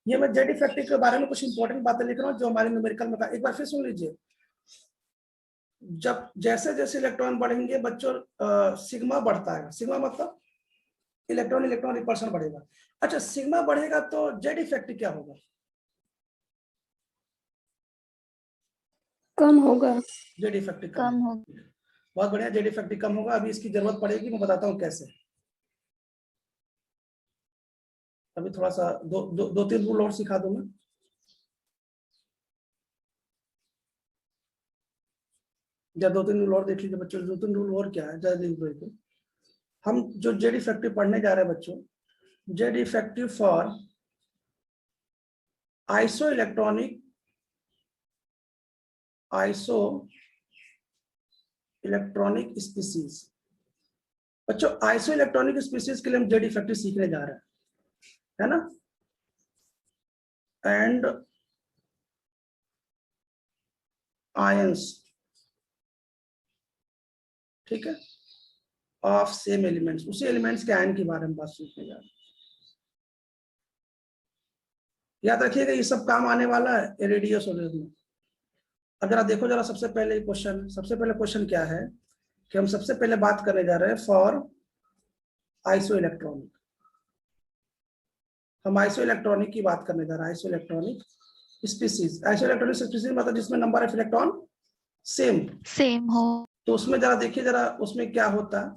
ये मैं जेड इफेक्टिव के बारे में कुछ इंपॉर्टेंट बातें लिख रहा हूँ जो हमारे न्यूमेरिकल में, एक बार फिर सुन लीजिए। जब जैसे जैसे इलेक्ट्रॉन बढ़ेंगे बच्चों सिग्मा बढ़ता है, सिग्मा मतलब इलेक्ट्रॉन रिपल्शन बढ़ेगा। अच्छा, सिग्मा बढ़ेगा तो जेड इफेक्टिव क्या होगा? कम होगा। जेड इफेक्टिव कम होगा। बहुत बढ़िया, जेड इफेक्टिव कम होगा। अभी इसकी जरूरत पड़ेगी, मैं बताता हूँ कैसे। अभी थोड़ा सा दो तीन रूल और सिखा दूंगा। या दो तीन रूल और देख लीजिए बच्चों, दो तीन रूल और क्या है, ज्यादा हम जो जेड इफेक्टिव पढ़ने जा रहे हैं बच्चों, Z effective for iso electronic species. बच्चों आइसो इलेक्ट्रॉनिक स्पीसीज के लिए हम जेड इफेक्टिव सीखने जा रहे हैं, है ना। एंड आयंस, ठीक है, ऑफ सेम एलिमेंट्स, उसी एलिमेंट्स के आयन के बारे में बात सीखने जा रहे हैं। याद रखिएगा ये सब काम आने वाला है रेडियस और में। अब जरा देखो जरा, सबसे पहले क्वेश्चन क्या है कि हम सबसे पहले बात करने जा रहे हैं फॉर आइसो इलेक्ट्रॉनिक। हम आइसो इलेक्ट्रॉनिक की बात करने जा रहे हैं, आइसो इलेक्ट्रॉनिक स्पीसीज मतलब जिसमें number of electron same same हो। तो उसमें जरा देखिए जरा उसमें क्या होता है।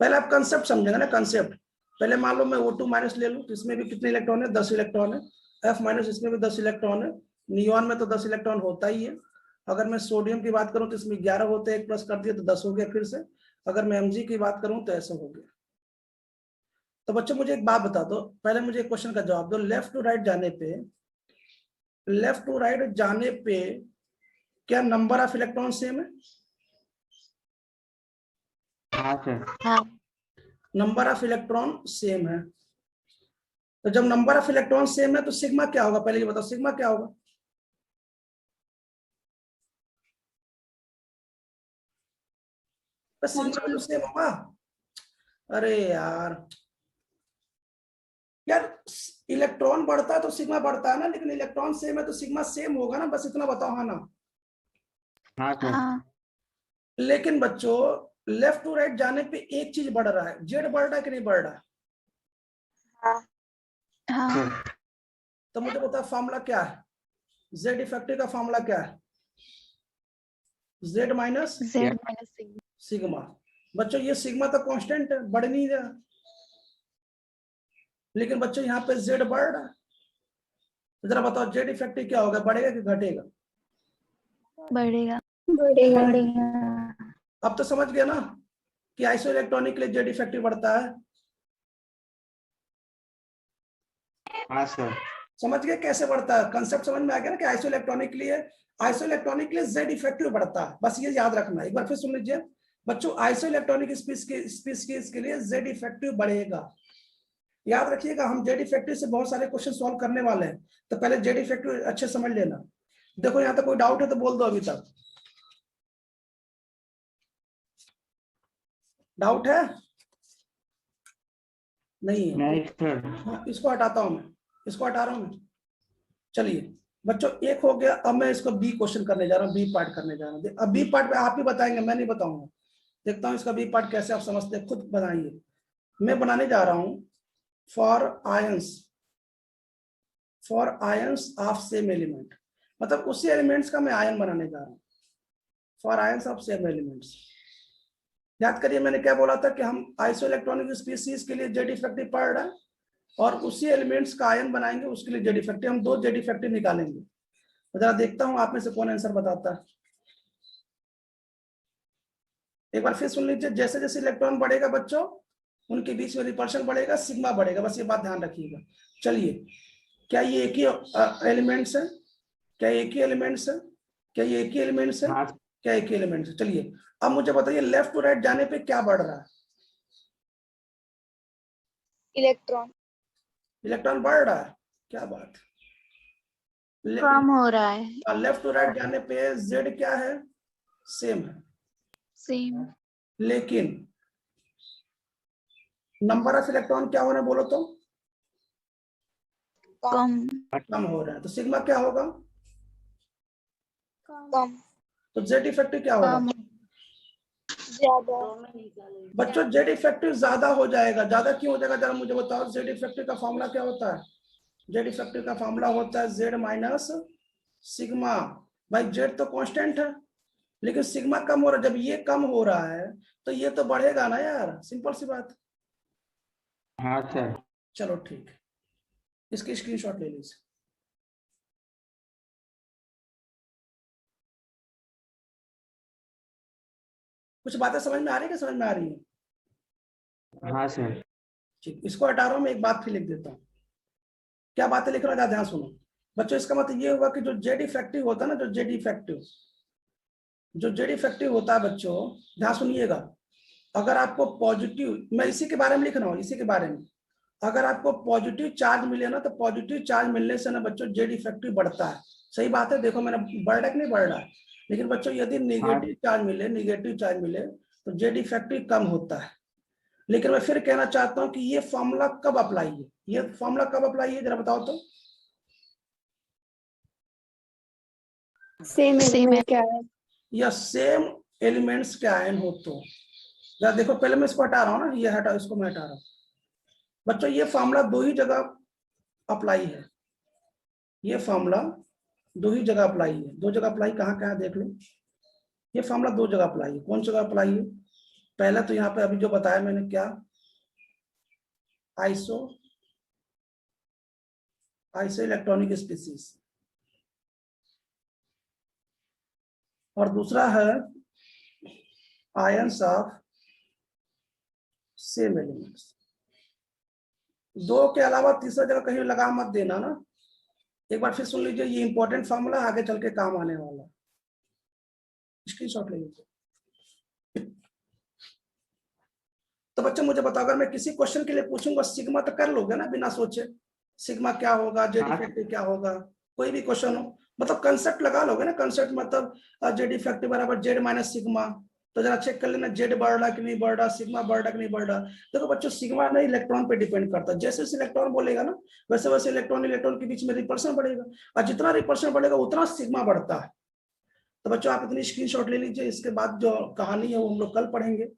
पहले आप कंसेप्ट समझेंगे ना, कंसेप्ट। पहले मान लो मैं O2 माइनस ले लूं, तो इसमें भी कितने इलेक्ट्रॉन है, 10 इलेक्ट्रॉन है। F माइनस, इसमें भी 10 इलेक्ट्रॉन है। नियॉन में तो 10 इलेक्ट्रॉन होता ही है। अगर मैं सोडियम की बात करूं तो इसमें 11 होते हैं, 1 प्लस कर दिया तो 10 हो गया फिर से। अगर मैं Mg की बात करूं तो ऐसा हो गया। तो बच्चों मुझे एक बात बता दो, पहले मुझे एक क्वेश्चन का जवाब दो। लेफ्ट टू राइट जाने पे क्या नंबर ऑफ इलेक्ट्रॉन सेम है? हाँ सर। हाँ। नंबर ऑफ इलेक्ट्रॉन सेम है। तो जब नंबर ऑफ इलेक्ट्रॉन सेम है तो सिग्मा क्या होगा, पहले ये बताओ सिग्मा क्या होगा? तो सिग्मा तो सेम होगा। अरे यार यार, इलेक्ट्रॉन बढ़ता है तो सिग्मा बढ़ता है ना, लेकिन इलेक्ट्रॉन सेम है तो सिग्मा सेम होगा ना, बस इतना बताओ हाँ ना। हाँ सर। हाँ। लेकिन बच्चों लेफ्ट टू राइट जाने पे एक चीज बढ़ रहा है, जेड बढ़ रहा है कि नहीं बढ़ रहा है? हाँ। हाँ। सर तो मुझे बताओ फॉर्मूला क्या है, जेड इफेक्टिव का फॉर्मूला क्या है? Z minus Z minus sigma. Sigma. बच्चों ये सिग्मा तो कांस्टेंट है, बढ़ नहीं रहा, लेकिन बच्चों यहाँ पे जेड बढ़ रहा है। तो जरा बताओ जेड इफेक्टिव क्या होगा, बढ़ेगा कि घटेगा? बढ़ेगा। बढ़ेगा। बढ़ेगा। अब तो समझ गया ना कि आइसो इलेक्ट्रॉनिक के लिए जेड इफेक्टिव बढ़ता है। हाँ सर। समझ गए कैसे बढ़ता है, कंसेप्ट समझ में आ गया ना कि आइसो इलेक्ट्रॉनिक के लिए जेड इफेक्टिव बढ़ता है। बस ये याद रखना, एक बार फिर सुन लीजिए बच्चों, आइसो इलेक्ट्रॉनिक स्पीशीज के लिए जेड इफेक्टिव बढ़ेगा। याद रखिएगा, हम जेड इफेक्टिव से बहुत सारे क्वेश्चन सॉल्व करने वाले हैं, तो पहले जेड इफेक्टिव अच्छे समझ लेना। देखो यहाँ तक कोई डाउट है तो बोल दो अभी तक। डाउट है? नहीं है? नहीं सर। हाँ, इसको हटाता हूं मैं, इसको हटा रहा हूं मैं। चलिए बच्चों एक हो गया, अब मैं इसको बी क्वेश्चन करने जा रहा हूँ, बी पार्ट करने जा रहा हूँ। अब बी पार्ट पे आप ही बताएंगे, मैं नहीं बताऊंगा। देखता हूँ इसका बी पार्ट कैसे आप समझते हैं, खुद बनाइए। मैं बनाने जा रहा हूँ for ions of same element, मतलब उसी एलिमेंट्स का मैं आयन बनाने जा रहा हूँ, for ions of same elements. याद करिए मैंने क्या बोला था कि हम आइसो इलेक्ट्रॉनिक स्पीशीज के लिए जेड इफेक्टिव पढ़ रहे हैं, और उसी एलिमेंट्स का आयन बनाएंगे, उसके लिए जेड इफेक्टिव, हम 2 जेड इफेक्टिव निकालेंगे। तो जरा देखता हूं आप में से कौन आंसर बताता है। एक बार फिर सुन लीजिए, जैसे जैसे इलेक्ट्रॉन बढ़ेगा बच्चों, उनके बीच में रिपल्शन बढ़ेगा, सिग्मा बढ़ेगा, बस ये बात ध्यान रखिएगा। चलिए, क्या ये एक ही एलिमेंट्स है? क्या एक ही एलिमेंट्स है? क्या ये एक ही एलिमेंट्स है? हाँ क्या एक ही एलिमेंट्स है? चलिए अब मुझे बताइए लेफ्ट टू राइट जाने पे क्या बढ़ रहा है? इलेक्ट्रॉन इलेक्ट्रॉन बढ़ रहा है, क्या बात है। कम हो रहा है। लेफ्ट टू राइट जाने पे जेड क्या है, सेम है, सेम। लेकिन नंबर ऑफ इलेक्ट्रॉन क्या होना बोलो तो? कम। कम हो रहा है, तो सिग्मा क्या होगा? कम। तो जेड इफेक्टिव क्या होगा? कम। ज्यादा। बच्चों जेड इफेक्टिव ज्यादा हो जाएगा, ज्यादा क्यों हो जाएगा जरा मुझे बताओ। जेड इफेक्टिव का फॉर्मूला क्या होता है? जेड इफेक्टिव का फॉर्मूला होता है जेड माइनस सिग्मा। भाई जेड तो कांस्टेंट है, लेकिन सिग्मा कम हो रहा है, जब ये कम हो रहा है तो ये तो बढ़ेगा ना यार, सिंपल सी बात। हाँ सर। चलो ठीक है, इसकी स्क्रीनशॉट ले लीजिए। कुछ बातें समझ में आ रही है कि समझ में आ रही है? हाँ सर। ठीक, इसको हटा रहा हूं मैं, एक बात फिर लिख देता हूँ। क्या बातें लिख रहा हूँ ध्यान सुनो बच्चों। इसका मतलब ये होगा कि जो जेड इफेक्टिव होता है ना, जो जेड इफेक्टिव होता है बच्चों, ध्यान सुनिएगा। अगर आपको पॉजिटिव, मैं इसी के बारे में लिख रहा हूँ, इसी के बारे में, अगर आपको पॉजिटिव चार्ज मिले ना, तो पॉजिटिव चार्ज मिलने से ना बच्चों जेड इफेक्टिव बढ़ता है। सही बात है, देखो मैंने बढ़ रहा है कि नहीं बढ़ रहा है। लेकिन बच्चों यदि नेगेटिव चार्ज मिले तो जेड इफेक्टिव कम होता है। लेकिन मैं फिर कहना चाहता हूं कि ये फॉर्मूला कब अप्लाई है, ये फॉर्मूला कब अप्लाई है जरा बताओ तो। सेम एलिमेंट क्या है? या सेम एलिमेंट्स के आयन हो तो। जरा देखो, पहले मैं इसको हटा रहा हूँ ना, ये हटा, इसको मैं हटा रहा हूँ बच्चों। ये फॉर्मूला 2 ही जगह अप्लाई है, ये फॉर्मूला 2 ही जगह अप्लाई है। 2 जगह अप्लाई कहाँ कहाँ देख लो। ये फॉर्मूला दो जगह अप्लाई है। कौन जगह अप्लाई है? पहला तो यहाँ पे अभी जो बताया मैंने, क्या, आइसो इलेक्ट्रॉनिक स्पीसीज, और दूसरा है आयंस ऑफ सेम एलिमेंट्स। दो के अलावा तीसरा जगह कहीं लगा मत देना ना। एक बार फिर सुन लीजिए, ये इंपॉर्टेंट फॉर्मूला आगे चल के काम आने वाला है, स्क्रीनशॉट ले लीजिए। तो बच्चे मुझे बताओ, अगर मैं किसी क्वेश्चन के लिए पूछूंगा सिग्मा तो कर लोगे ना बिना सोचे? सिग्मा क्या होगा, जेड इफेक्टिव क्या होगा, कोई भी क्वेश्चन हो मतलब कंसेप्ट लगा लोगे ना। कंसेप्ट मतलब जेड इफेक्टिव बराबर जेड माइनस सिग्मा। तो जरा चेक कर लेना जेड बढ़ रहा कि नहीं बढ़ रहा, सिग्मा बढ़ रहा कि नहीं बढ़ रहा। देखो बच्चों, सिग्मा नहीं इलेक्ट्रॉन पे डिपेंड करता, जैसे जैसे इलेक्ट्रॉन बोलेगा ना वैसे वैसे इलेक्ट्रॉन के बीच में रिपल्शन बढ़ेगा, और जितना रिपल्शन बढ़ेगा उतना सिग्मा बढ़ता है। तो बच्चों आप इतनी स्क्रीनशॉट ले लीजिए, इसके बाद जो कहानी है वो हम लोग कल पढ़ेंगे।